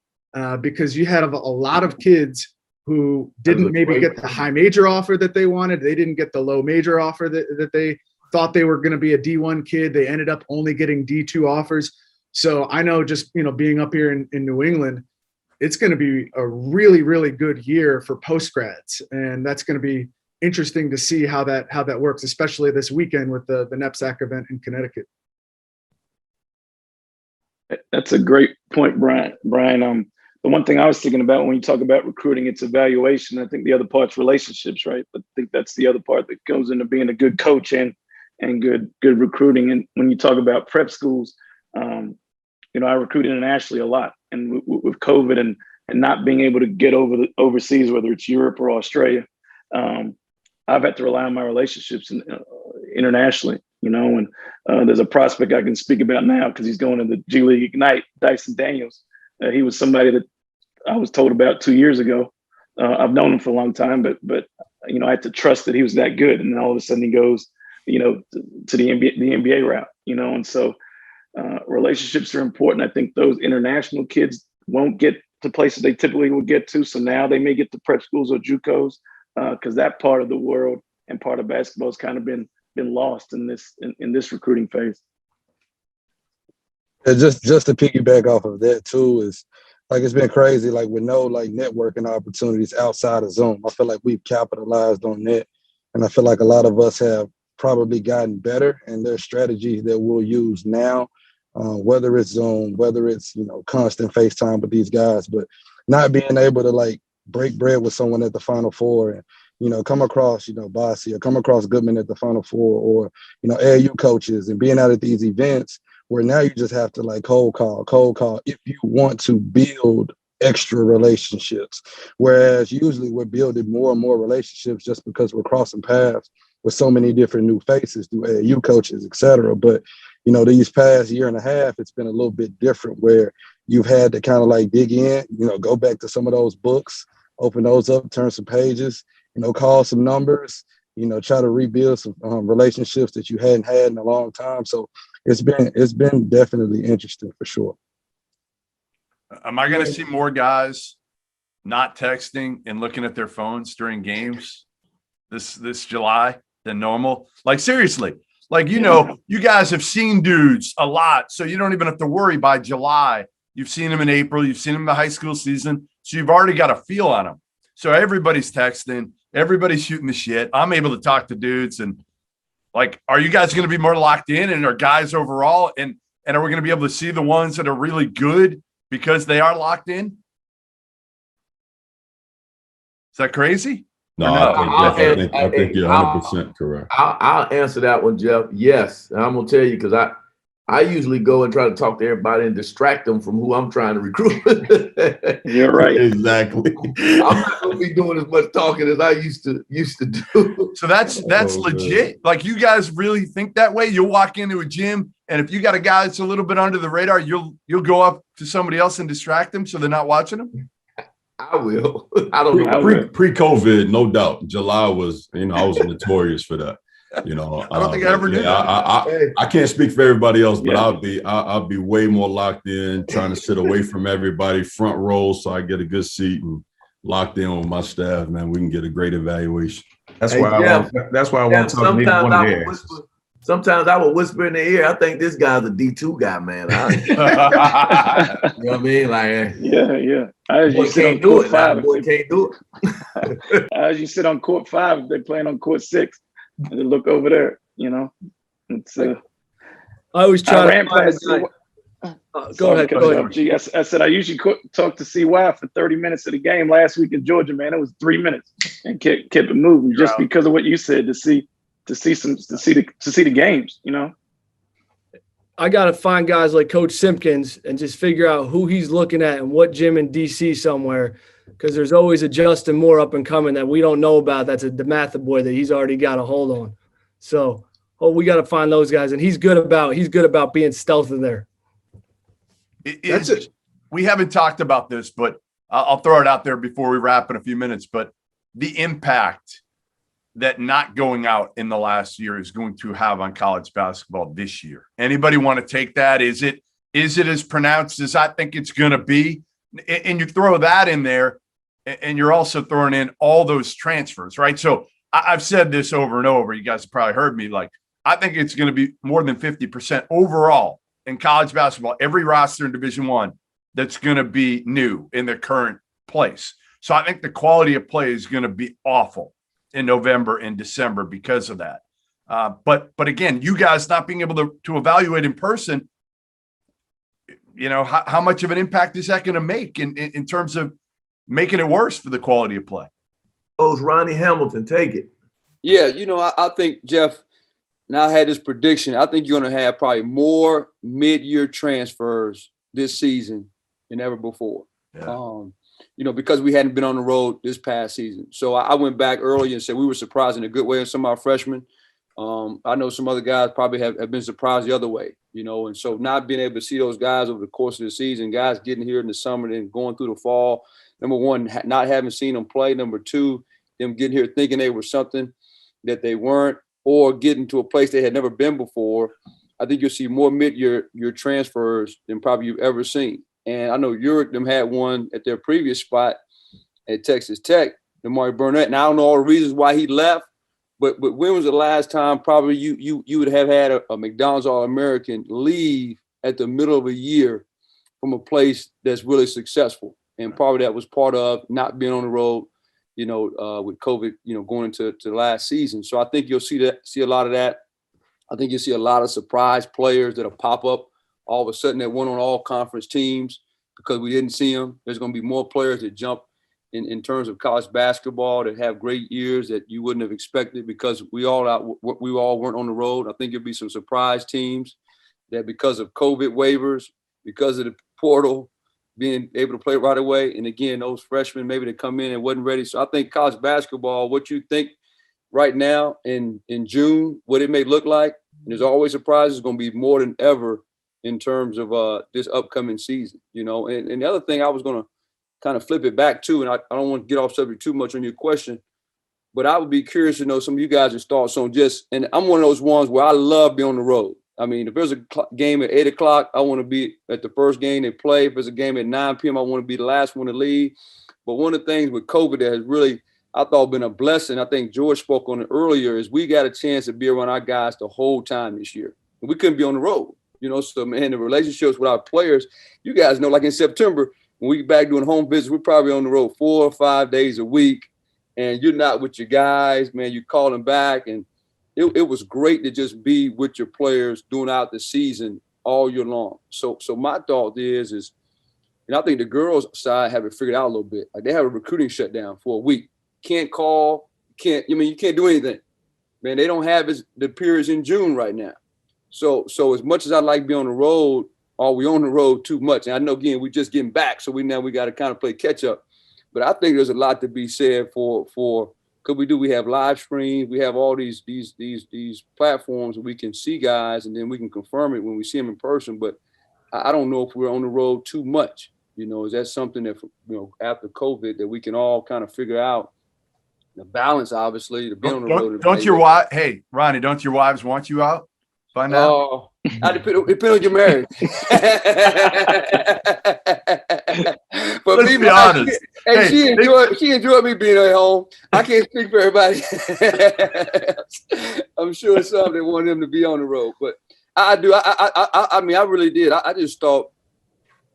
because you had a lot of kids who didn't maybe get the high major offer that they wanted. They didn't get the low major offer that they thought they were going to be a D1 kid. They ended up only getting D2 offers. So I know just, being up here in New England, it's going to be a really, really good year for post-grads. And that's going to be interesting to see how that works, especially this weekend with the NEPSAC event in Connecticut. That's a great point, Brian. The one thing I was thinking about when you talk about recruiting, it's evaluation. I think the other part's relationships, right? I think that's the other part that goes into being a good coach and good recruiting. And when you talk about prep schools, I recruit internationally a lot, and with COVID and not being able to get overseas, whether it's Europe or Australia, I've had to rely on my relationships internationally. And there's a prospect I can speak about now because he's going to the G League Ignite, Dyson Daniels. He was somebody that I was told about 2 years ago. I've known him for a long time, but I had to trust that he was that good. And then all of a sudden he goes, to the NBA route, and so relationships are important. I think those international kids won't get to places they typically would get to. So now they may get to prep schools or JUCOs because that part of the world and part of basketball has kind of been lost in this recruiting phase. Yeah, just to piggyback off of that too is it's been crazy, with no networking opportunities outside of Zoom. I feel like we've capitalized on that. And I feel like a lot of us have probably gotten better, and there's strategies that we'll use now, whether it's Zoom, whether it's, constant FaceTime with these guys, but not being able to break bread with someone at the Final Four and, come across, Bossy or come across Goodman at the Final Four or, AAU coaches and being out at these events where now you just have to cold call if you want to build extra relationships. Whereas usually we're building more and more relationships just because we're crossing paths with so many different new faces through AAU coaches, et cetera. But, these past year and a half, it's been a little bit different where you've had to kind of dig in, go back to some of those books, open those up, turn some pages, call some numbers, try to rebuild some relationships that you hadn't had in a long time. So it's been definitely interesting for sure. Am I going to see more guys not texting and looking at their phones during games this July than normal? Seriously, you guys have seen dudes a lot, so you don't even have to worry by July. You've seen them in April, you've seen them in the high school season, so you've already got a feel on them. So everybody's texting, everybody's shooting the shit. I'm able to talk to dudes and are you guys going to be more locked in, and are guys overall, and are we going to be able to see the ones that are really good because they are locked in? Is that crazy? No, I think you're 100% correct. I'll answer that one, Jeff. Yes. And I'm going to tell you, because I usually go and try to talk to everybody and distract them from who I'm trying to recruit. You're right. Exactly. I'm not going to be doing as much talking as I used to do. So that's legit. You guys really think that way? You'll walk into a gym, and if you got a guy that's a little bit under the radar, you'll go up to somebody else and distract them so they're not watching them? I will. I don't know. Pre-COVID, no doubt. July was, I was notorious for that. I don't think I ever did. I can't speak for everybody else, but I'll be way more locked in, trying to sit away from everybody, front row, so I get a good seat and locked in with my staff. Man, we can get a great evaluation. That's why I want to talk to me one of theirs. Sometimes I would whisper in the ear, I think this guy's a D2 guy, man. You know what I mean? Yeah. As you sit on court 5, boy can't do it. As you sit on court 5, they're playing on court 6. And they look over there, It's I always try to find go ahead. G, I said I usually talk to CY for 30 minutes of the game. Last week in Georgia, man, it was 3 minutes and kept it moving just because of what you said to see the games, I got to find guys like Coach Simpkins and just figure out who he's looking at and what gym in DC somewhere, because there's always a Justin Moore up and coming that we don't know about. That's a DeMatha boy that he's already got a hold on. So oh, we got to find those guys. And he's good about being stealth in there. That's it. We haven't talked about this, but I'll throw it out there before we wrap in a few minutes. But the impact that not going out in the last year is going to have on college basketball this year. Anybody want to take that? Is it as pronounced as I think it's going to be? And you throw that in there, and you're also throwing in all those transfers, right? So I've said this over and over. You guys have probably heard me. Like, I think it's going to be more than 50% overall in college basketball, every roster in Division I that's going to be new in their current place. So I think the quality of play is going to be awful in November and December because of that. But again, you guys not being able to evaluate in person, you know, how much of an impact is that going to make in terms of making it worse for the quality of play? Oh, Ronnie Hamilton, take it. Yeah, you know, I think, Jeff, now I had this prediction. I think you're going to have probably more mid-year transfers this season than ever before. Yeah. You know, because we hadn't been on the road this past season. So I went back early and said we were surprised in a good way of some of our freshmen. I know some other guys probably have been surprised the other way, you know, and so not being able to see those guys over the course of the season, guys getting here in the summer and going through the fall, number one, not having seen them play. Number two, them getting here thinking they were something that they weren't, or getting to a place they had never been before. I think you'll see more mid-year transfers than probably you've ever seen. And I know Ulric them had one at their previous spot at Texas Tech, Damari Burnett. And I don't know all the reasons why he left, but when was the last time probably you would have had a McDonald's All-American leave at the middle of a year from a place that's really successful? And probably that was part of not being on the road, you know, with COVID, you know, going into last season. So I think you'll see a lot of that. I think you'll see a lot of surprise players that'll pop up all of a sudden that went on all conference teams because we didn't see them. There's going to be more players that jump in terms of college basketball that have great years that you wouldn't have expected because we all weren't on the road. I think there'll be some surprise teams that because of COVID waivers, because of the portal, being able to play right away. And again, those freshmen maybe that come in and wasn't ready. So I think college basketball, what you think right now in June, what it may look like, and there's always surprises, is going to be more than ever in terms of this upcoming season, you know. And the other thing I was going to kind of flip it back to, and I don't want to get off subject too much on your question, but I would be curious to know some of you guys' thoughts on just, and I'm one of those ones where I love being on the road. I mean, if there's a game at 8 o'clock, I want to be at the first game they play. If there's a game at 9 p.m., I want to be the last one to leave. But one of the things with COVID that has really, I thought, been a blessing, I think George spoke on it earlier, is we got a chance to be around our guys the whole time this year. And we couldn't be on the road, you know. So, man, the relationships with our players, you guys know, like in September, when we get back doing home visits, we're probably on the road 4 or 5 days a week. And you're not with your guys, man. You call them back. And it was great to just be with your players during out the season all year long. So my thought is, and I think the girls' side have it figured out a little bit. Like they have a recruiting shutdown for a week. Can't call, you can't do anything. Man, they don't have the periods in June right now. So as much as I like being on the road, are we on the road too much? And I know, again, we're just getting back, so we got to kind of play catch up. But I think there's a lot to be said for because we have live streams, we have all these platforms where we can see guys, and then we can confirm it when we see them in person. But I don't know if we're on the road too much. You know, is that something that, you know, after COVID that we can all kind of figure out the balance, obviously, to be on the road? Don't your wife? Hey, Ronnie, don't your wives want you out by now? I depend on your marriage. But let's be honest. Hey, she enjoyed me being at home. I can't speak for everybody. I'm sure it's something that want them to be on the road, but I do. I mean, I really did. I just thought,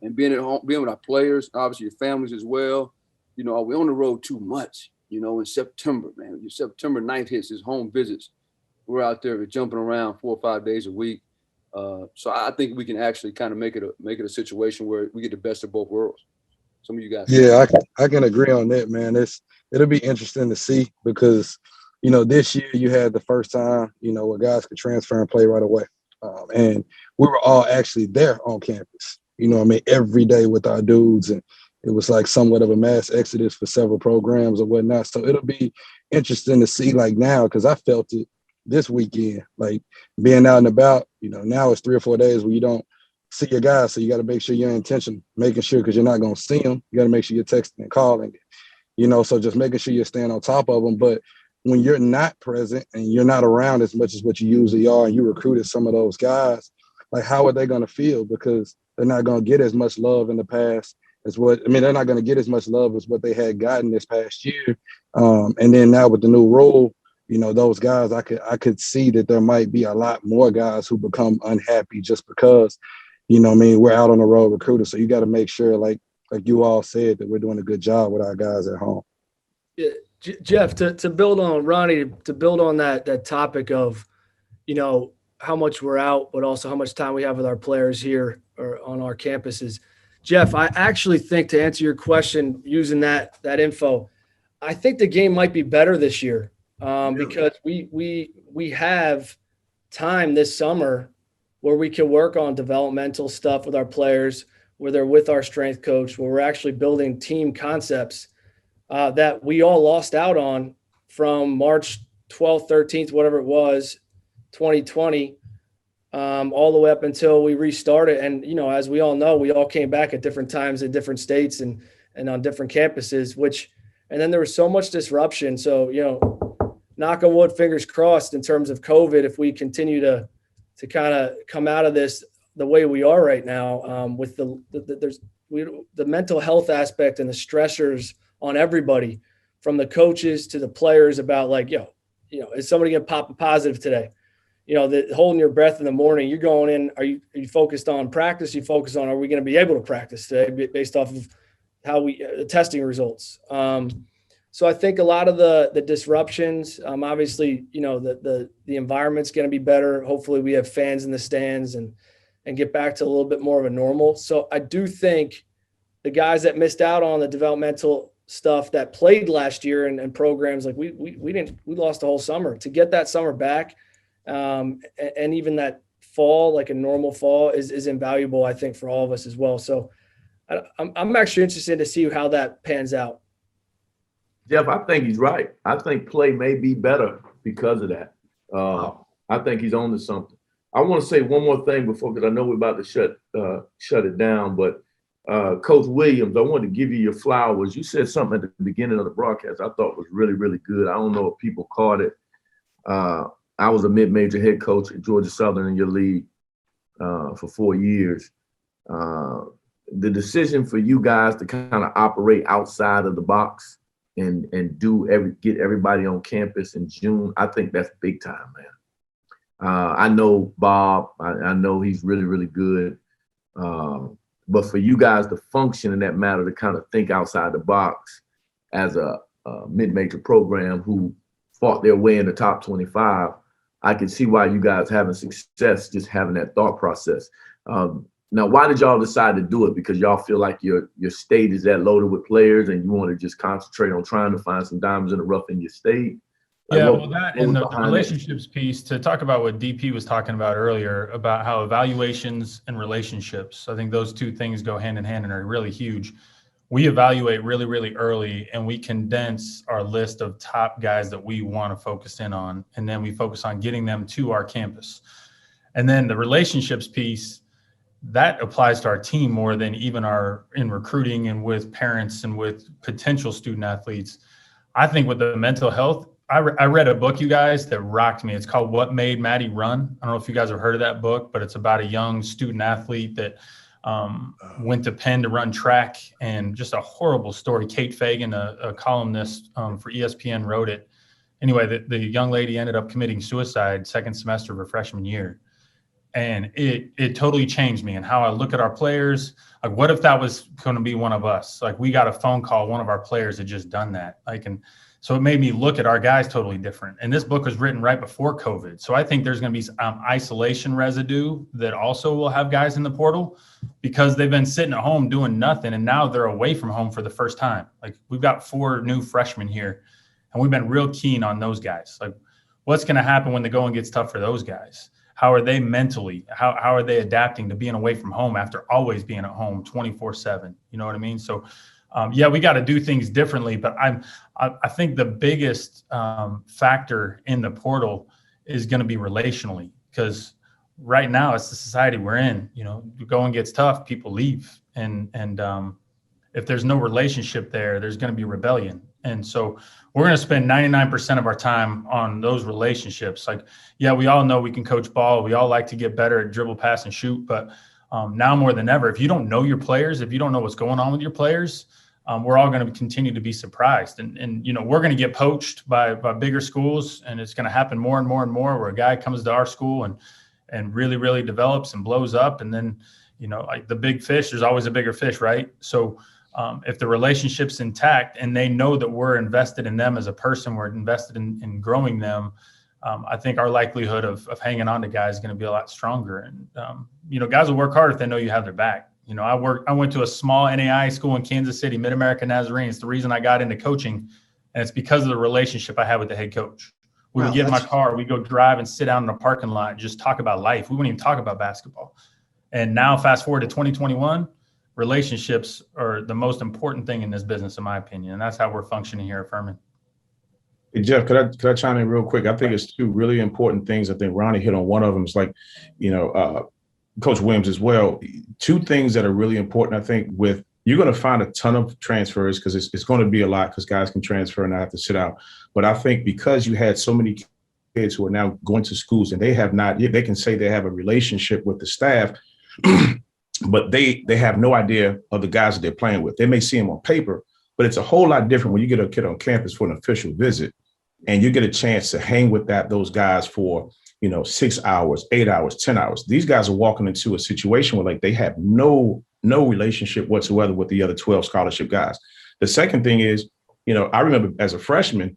and being at home, being with our players, obviously your families as well. You know, are we on the road too much? You know, in September, man, September 9th hits his home visits. We're out there jumping around 4 or 5 days a week. So I think we can actually kind of make it a situation where we get the best of both worlds. Some of you guys. Yeah, I can agree on that, man. It'll be interesting to see because, you know, this year you had the first time, you know, where guys could transfer and play right away. And we were all actually there on campus, you know, I mean, every day with our dudes. And it was like somewhat of a mass exodus for several programs or whatnot. So it'll be interesting to see like now, because I felt it, this weekend, like being out and about. Now it's 3 or 4 days where you don't see your guys, so you got to make sure you're intentional, making sure, because you're not going to see them. You got to make sure you're texting and calling, so just making sure you're staying on top of them. But when you're not present and you're not around as much as what you usually are, and you recruited some of those guys, like how are they going to feel? Because they're not going to get as much love in the past they're not going to get as much love as what they had gotten this past year. And then now with the new rule, those guys, I could see that there might be a lot more guys who become unhappy just because, we're out on the road recruiting. So you got to make sure, like you all said, that we're doing a good job with our guys at home. Yeah, Jeff, to build on Ronnie, to build on that topic of, how much we're out, but also how much time we have with our players here or on our campuses. Jeff, I actually think, to answer your question using that info, I think the game might be better this year because we have time this summer where we can work on developmental stuff with our players, where they're with our strength coach, where we're actually building team concepts that we all lost out on from March 12th, 13th, whatever it was, 2020, all the way up until we restarted. And, as we all know, we all came back at different times in different states and on different campuses, and then there was so much disruption. So, knock on wood, fingers crossed in terms of COVID, if we continue to kind of come out of this the way we are right now, with the mental health aspect and the stressors on everybody, from the coaches to the players, about like, is somebody going to pop a positive today? The holding your breath in the morning, you're going in, are you focused on practice? You focus on, are we going to be able to practice today based off of how the testing results? So I think a lot of the disruptions, obviously, the environment's going to be better. Hopefully we have fans in the stands and get back to a little bit more of a normal. So I do think the guys that missed out on the developmental stuff that played last year and programs, like we lost the whole summer. To get that summer back, and even that fall, like a normal fall, is invaluable, I think, for all of us as well. So I'm actually interested to see how that pans out. Jeff, I think he's right. I think play may be better because of that. I think he's on to something. I want to say one more thing before, because I know we're about to shut it down. But Coach Williams, I wanted to give you your flowers. You said something at the beginning of the broadcast I thought was really, really good. I don't know if people caught it. I was a mid-major head coach at Georgia Southern in your league for 4 years. The decision for you guys to kind of operate outside of the box and get everybody on campus in June, I think that's big time, man. I know Bob. I know he's really, really good. But for you guys to function in that matter, to kind of think outside the box as a mid-major program who fought their way in the top 25, I can see why you guys having success just having that thought process. Now, why did y'all decide to do it? Because y'all feel like your state is that loaded with players and you want to just concentrate on trying to find some diamonds in the rough in your state? Yeah, well, that and the relationships piece, to talk about what DP was talking about earlier, about how evaluations and relationships, I think those two things go hand in hand and are really huge. We evaluate really, really early, and we condense our list of top guys that we want to focus in on, and then we focus on getting them to our campus. And then the relationships piece, that applies to our team more than even in recruiting and with parents and with potential student athletes. I think with the mental health, I read a book, you guys, that rocked me. It's called What Made Maddie Run. I don't know if you guys have heard of that book, but it's about a young student athlete that went to Penn to run track, and just a horrible story. Kate Fagan, a columnist for ESPN, wrote it. Anyway, the young lady ended up committing suicide second semester of her freshman year. And it totally changed me and how I look at our players. Like, what if that was going to be one of us? Like, we got a phone call, one of our players had just done that. So it made me look at our guys totally different. And this book was written right before COVID. So I think there's going to be some isolation residue that also will have guys in the portal, because they've been sitting at home doing nothing. And now they're away from home for the first time. Like, we've got 4 new freshmen here, and we've been real keen on those guys. Like, what's going to happen when the going gets tough for those guys? How are they mentally? How are they adapting to being away from home after always being at home 24/7? You know what I mean? So, yeah, we got to do things differently. But I think the biggest factor in the portal is going to be relationally, because right now it's the society we're in. You know, going gets tough, people leave, and if there's no relationship there, there's going to be rebellion. And so we're going to spend 99% of our time on those relationships. Like, yeah, we all know we can coach ball. We all like to get better at dribble, pass, and shoot. But now more than ever, if you don't know your players, if you don't know what's going on with your players, we're all going to continue to be surprised. And you know, we're going to get poached by bigger schools, and it's going to happen more and more and more, where a guy comes to our school and really, really develops and blows up. And then, you know, like the big fish, there's always a bigger fish, right? So if the relationship's intact and they know that we're invested in them as a person, we're invested in growing them, I think our likelihood of hanging on to guys is going to be a lot stronger. And, you know, guys will work hard if they know you have their back. You know, I went to a small NAI school in Kansas City, Mid-America Nazarene. It's the reason I got into coaching, and it's because of the relationship I had with the head coach. We would get in my car, we go drive and sit down in a parking lot and just talk about life. We wouldn't even talk about basketball. And now fast forward to 2021, relationships are the most important thing in this business, in my opinion. And that's how we're functioning here at Furman. Hey, Jeff, could I chime in real quick? I think it's two really important things. I think Ronnie hit on one of them. It's like, you know, Coach Williams as well. Two things that are really important, I think, with you're going to find a ton of transfers, because it's going to be a lot, because guys can transfer and not have to sit out. But I think because you had so many kids who are now going to schools and they can say they have a relationship with the staff, but they have no idea of the guys that they're playing with. They may see them on paper, but it's a whole lot different when you get a kid on campus for an official visit and you get a chance to hang with those guys for, you know, 6 hours, 8 hours, 10 hours. These guys are walking into a situation where like they have no relationship whatsoever with the other 12 scholarship guys. The second thing is, you know, I remember as a freshman,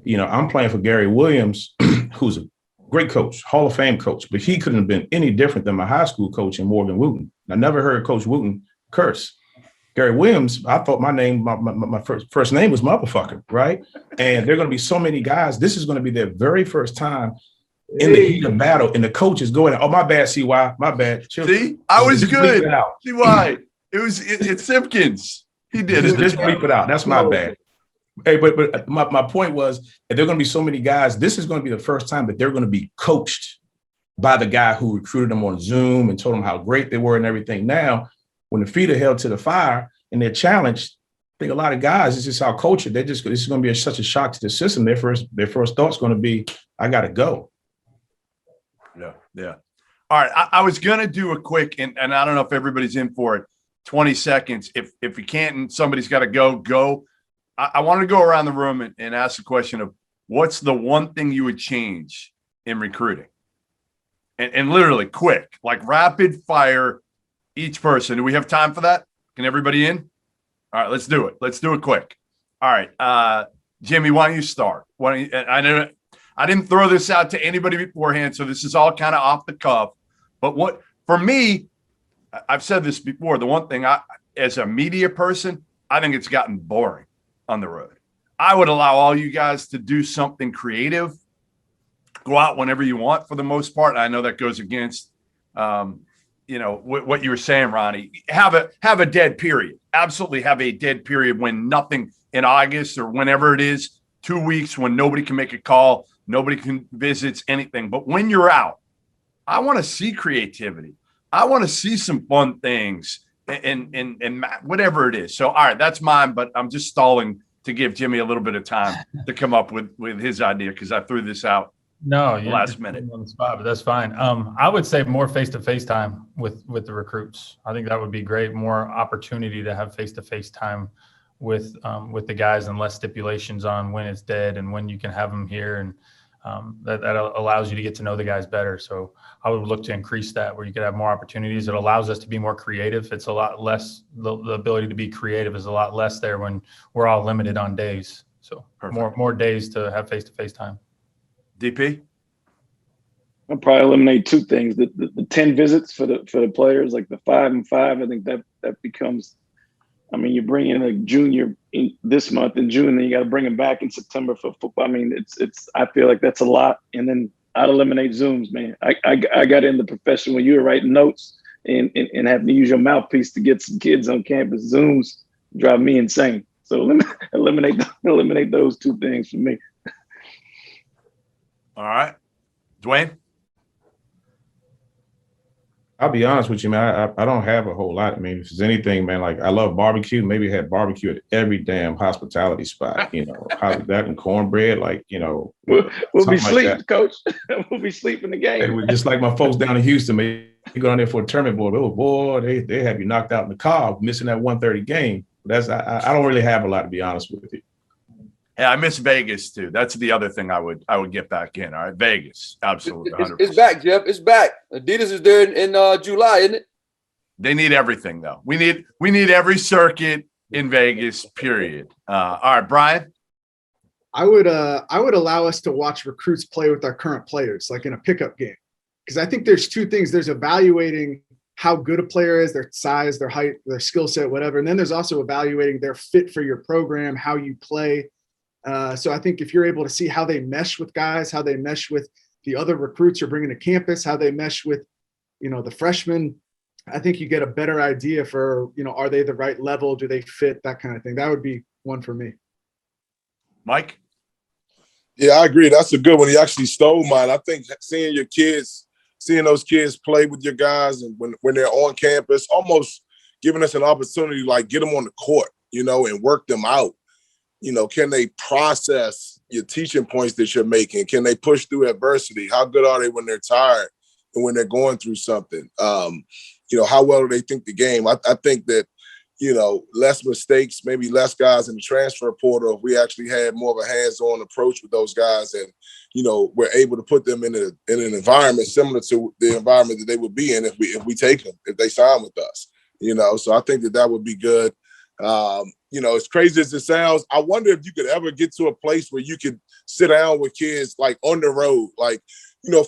you know, I'm playing for Gary Williams, who's a great coach, Hall of Fame coach, but he couldn't have been any different than my high school coach in Morgan Wooten. I never heard Coach Wooten curse. Gary Williams, I thought my name, my first name was motherfucker, right? And there are going to be so many guys. This is going to be their very first time in the heat of battle, and the coach is going, oh, my bad, CY, my bad. See, I was good. CY, it's Simpkins. He did it. Just bleep it out. That's my bad. Hey, but my point was that there are going to be so many guys. This is going to be the first time that they're going to be coached by the guy who recruited them on Zoom and told them how great they were and everything. Now, when the feet are held to the fire and they're challenged, I think a lot of guys, it's just our culture. This is going to be such a shock to the system. Their first thought's going to be, I got to go. Yeah. All right. I was going to do a quick, and I don't know if everybody's in for it, 20 seconds. If you can't and somebody's got to go. I want to go around the room and ask the question of what's the one thing you would change in recruiting? And literally quick, like rapid fire, each person. Do we have time for that? Can everybody in? All right, let's do it. Let's do it quick. All right. Jimmie, why don't you start? I didn't throw this out to anybody beforehand, so this is all kind of off the cuff. But what, for me, I've said this before, the one thing as a media person, I think it's gotten boring on the road. I would allow all you guys to do something creative, go out whenever you want for the most part. I know that goes against, you know, what you were saying, Ronnie. Have a dead period. Absolutely have a dead period when nothing in August or whenever it is, 2 weeks when nobody can make a call, nobody can visit anything. But when you're out, I want to see creativity. I want to see some fun things and whatever it is. So, all right, that's mine, but I'm just stalling to give Jimmie a little bit of time to come up with his idea, because I threw this out last minute on the spot, but that's fine. I would say more face-to-face time with the recruits. I think that would be great. More opportunity to have face-to-face time with the guys, and less stipulations on when it's dead and when you can have them here, and that allows you to get to know the guys better. So I would look to increase that, where you could have more opportunities. It allows us to be more creative. It's a lot less, the ability to be creative is a lot less there when we're all limited on days. So more days to have face-to-face time. DP? I'll probably eliminate two things: the 10 visits for the players, like the 5 and 5. I think that becomes, I mean, you bring in a junior this month in June, then you got to bring him back in September for football. I mean, it's. I feel like that's a lot. And then I'd eliminate Zooms, man. I got in the profession when you were writing notes and having to use your mouthpiece to get some kids on campus. Zooms drive me insane. So eliminate those two things for me. All right. Duane? I'll be honest with you, man. I don't have a whole lot. I mean, if there's anything, man, like I love barbecue. Maybe had barbecue at every damn hospitality spot. That and cornbread, we'll be like sleeping, that. Coach. We'll be sleeping the game. And just like my folks down in Houston, man, you go down there for a tournament, boy. Oh boy, they have you knocked out in the car, missing that 1:30 game. I don't really have a lot, to be honest with you. Yeah, I miss Vegas too. That's the other thing I would get back in. All right, Vegas, absolutely. It's back, Jeff. It's back. Adidas is there in July, isn't it? They need everything though. We need every circuit in Vegas. Period. All right, Brian. I would allow us to watch recruits play with our current players, like in a pickup game, because I think there's two things. There's evaluating how good a player is, their size, their height, their skill set, whatever, and then there's also evaluating their fit for your program, how you play. So I think if you're able to see how they mesh with guys, how they mesh with the other recruits you're bringing to campus, how they mesh with, the freshmen, I think you get a better idea for, are they the right level? Do they fit? That kind of thing. That would be one for me. Mike? Yeah, I agree. That's a good one. He actually stole mine. I think seeing those kids play with your guys and when they're on campus, almost giving us an opportunity, like get them on the court, and work them out. Can they process your teaching points that you're making? Can they push through adversity? How good are they when they're tired and when they're going through something? How well do they think the game? I think that, less mistakes, maybe less guys in the transfer portal. If we actually had more of a hands-on approach with those guys and, we're able to put them in an environment similar to the environment that they would be in if we take them, if they sign with us, So I think that would be good. As crazy as it sounds, I wonder if you could ever get to a place where you could sit down with kids like on the road, like,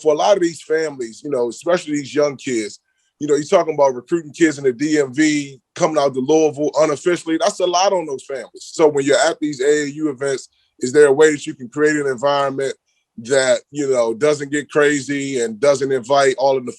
for a lot of these families, especially these young kids, you're talking about recruiting kids in the DMV, coming out to Louisville unofficially. That's a lot on those families. So when you're at these AAU events, is there a way that you can create an environment that, doesn't get crazy and doesn't invite all of the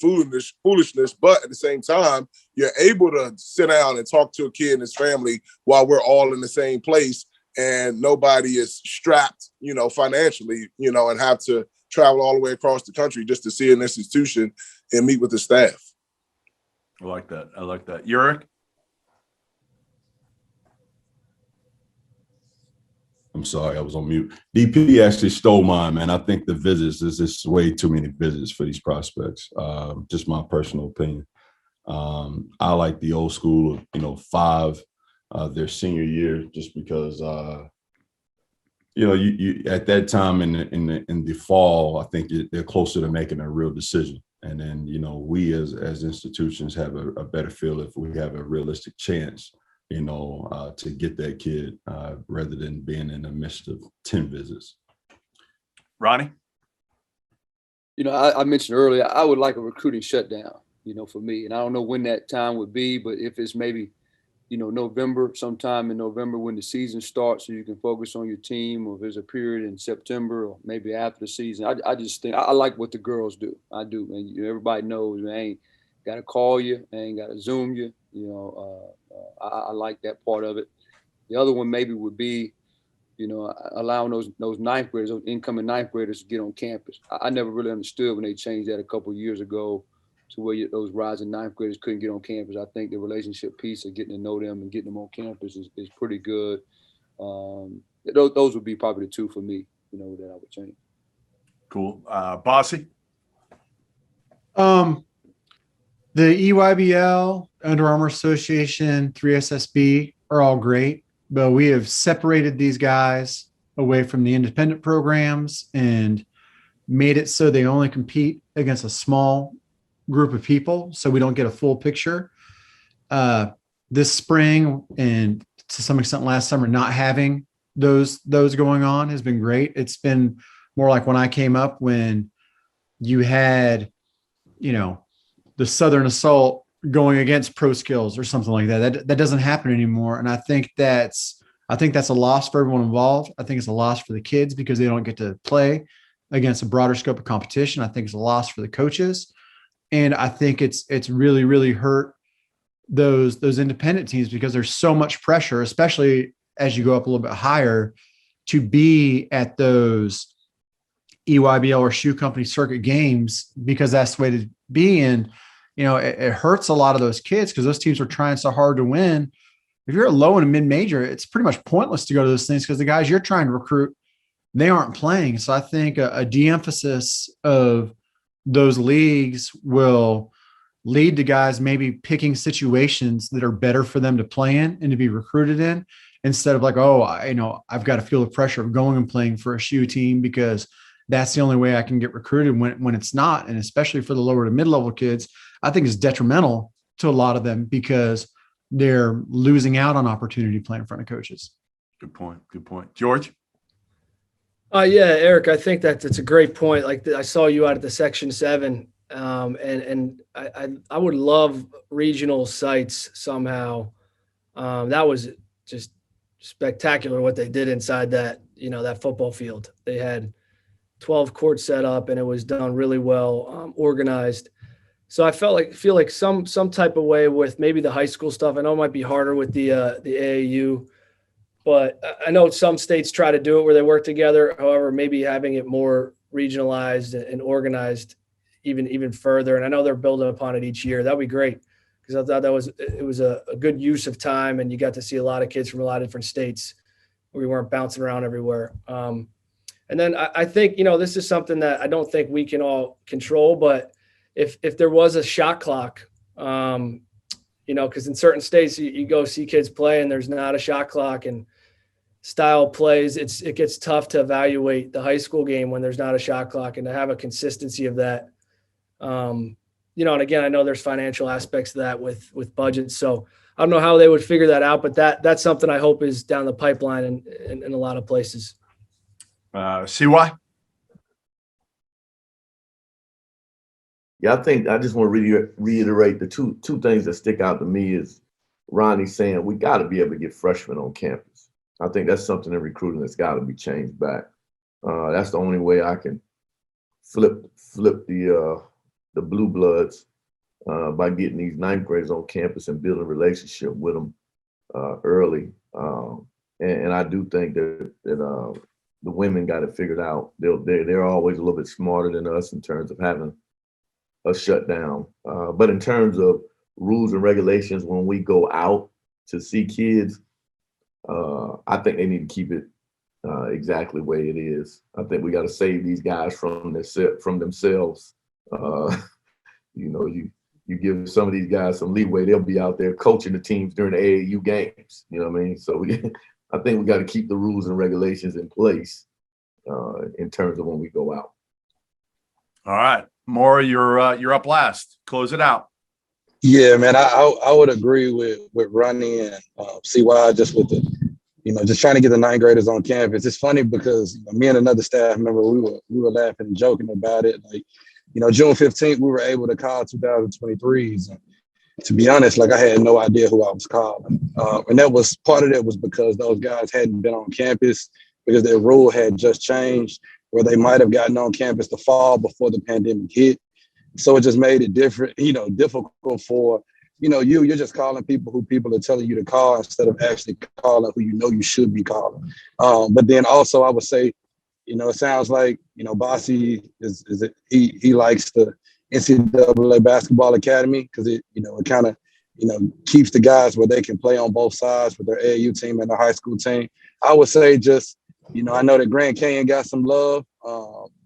foolishness, but at the same time, you're able to sit down and talk to a kid and his family while we're all in the same place and nobody is strapped, financially, and have to travel all the way across the country just to see an institution and meet with the staff. I like that. Ulric? I'm sorry, I was on mute. DP actually stole mine, man. I think the visits, there's just way too many visits for these prospects. Just my personal opinion. I like the old school, 5 their senior year, just because you at that time in the fall, I think they're closer to making a real decision. And then, we as institutions have a better feel if we have a realistic chance, to get that kid rather than being in the midst of 10 visits. Ronnie? I mentioned earlier, I would like a recruiting shutdown, for me. And I don't know when that time would be, but if it's maybe, November, sometime in November when the season starts so you can focus on your team, or if there's a period in September or maybe after the season. I just think I like what the girls do. I do. And everybody knows, man, I ain't got to call you, I ain't got to Zoom you. I like that part of it. The other one maybe would be, allowing those ninth graders, those incoming ninth graders to get on campus. I never really understood when they changed that a couple of years ago to where those rising ninth graders couldn't get on campus. I think the relationship piece of getting to know them and getting them on campus is pretty good. Those would be probably the two for me, that I would change. Cool. Bossy? The EYBL, Under Armour Association, 3SSB are all great, but we have separated these guys away from the independent programs and made it so they only compete against a small group of people, so we don't get a full picture. This spring and to some extent last summer, not having those going on has been great. It's been more like when I came up, when you had, the Southern Assault going against Pro Skills or something like that. That doesn't happen anymore. And I think that's a loss for everyone involved. I think it's a loss for the kids because they don't get to play against a broader scope of competition. I think it's a loss for the coaches. And I think it's really, really hurt those independent teams because there's so much pressure, especially as you go up a little bit higher, to be at those EYBL or shoe company circuit games because that's the way to be. And, it hurts a lot of those kids because those teams are trying so hard to win. If you're a low and a mid-major, it's pretty much pointless to go to those things because the guys you're trying to recruit, they aren't playing. So I think a de-emphasis of those leagues will lead to guys maybe picking situations that are better for them to play in and to be recruited in, instead of like, I've got to feel the pressure of going and playing for a shoe team because that's the only way I can get recruited when it's not. And especially for the lower to mid-level kids, I think it's detrimental to a lot of them because they're losing out on opportunity playing in front of coaches. Good point. Good point. George? Yeah, Eric, I think that's a great point. Like I saw you out at the Section 7, and I would love regional sites somehow. That was just spectacular what they did inside that, that football field. They had 12 courts set up, and it was done really well, organized. So I feel like some type of way with maybe the high school stuff. I know it might be harder with the AAU, but I know some states try to do it where they work together. However, maybe having it more regionalized and organized even further. And I know they're building upon it each year. That'd be great because I thought it was a good use of time, and you got to see a lot of kids from a lot of different states. We weren't bouncing around everywhere. And then I think, this is something that I don't think we can all control, but if there was a shot clock, because in certain states you go see kids play and there's not a shot clock and style plays, it gets tough to evaluate the high school game when there's not a shot clock, and to have a consistency of that. And again, I know there's financial aspects to that with budgets. So I don't know how they would figure that out, but that's something I hope is down the pipeline in a lot of places. CY? Yeah, I just want to reiterate the two things that stick out to me is Ronnie saying we got to be able to get freshmen on campus. I think that's something in recruiting that's got to be changed back. That's the only way I can flip the blue bloods by getting these ninth graders on campus and building a relationship with them early. And I do think that the women got it figured out. They're always a little bit smarter than us in terms of having a shutdown. But in terms of rules and regulations, when we go out to see kids, I think they need to keep it exactly the way it is. I think we got to save these guys from themselves. You give some of these guys some leeway, they'll be out there coaching the teams during the AAU games. You know what I mean? So I think we got to keep the rules and regulations in place in terms of when we go out. All right. Maura, you're up last. Close it out. Yeah, man, I would agree with Ronnie and CY just with the, just trying to get the ninth graders on campus. It's funny because me and another staff member, we were laughing and joking about it. Like, June 15th, we were able to call 2023s. And to be honest, like I had no idea who I was calling. And that was part of that was because those guys hadn't been on campus because their rule had just changed, where they might have gotten on campus the fall before the pandemic hit. So it just made it difficult for, you're just calling people who people are telling you to call instead of actually calling who you should be calling. But then also I would say, it sounds like, Bossy he likes the NCAA basketball academy because it kind of, keeps the guys where they can play on both sides with their AAU team and their high school team. I would say just, I know that Grand Canyon got some love.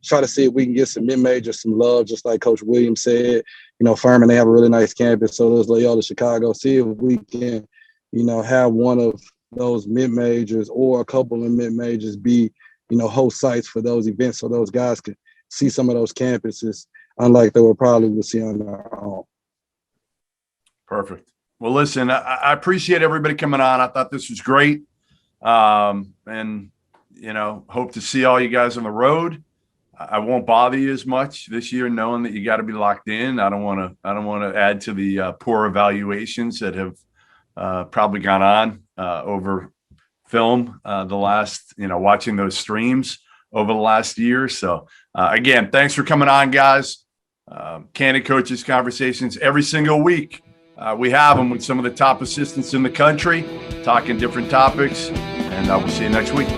Try to see if we can get some mid-majors some love, just like Coach Williams said. Furman, they have a really nice campus. So does Loyola-Chicago. See if we can, have one of those mid-majors or a couple of mid-majors be, host sites for those events so those guys can see some of those campuses, unlike they would probably see on their own. Perfect. Well, listen, I appreciate everybody coming on. I thought this was great. And hope to see all you guys on the road. I won't bother you as much this year, knowing that you got to be locked in. I don't want to add to the poor evaluations that have probably gone on over film the last, watching those streams over the last year. So again, thanks for coming on, guys. Candid Coaches Conversations every single week. We have them with some of the top assistants in the country, talking different topics, and we'll see you next week.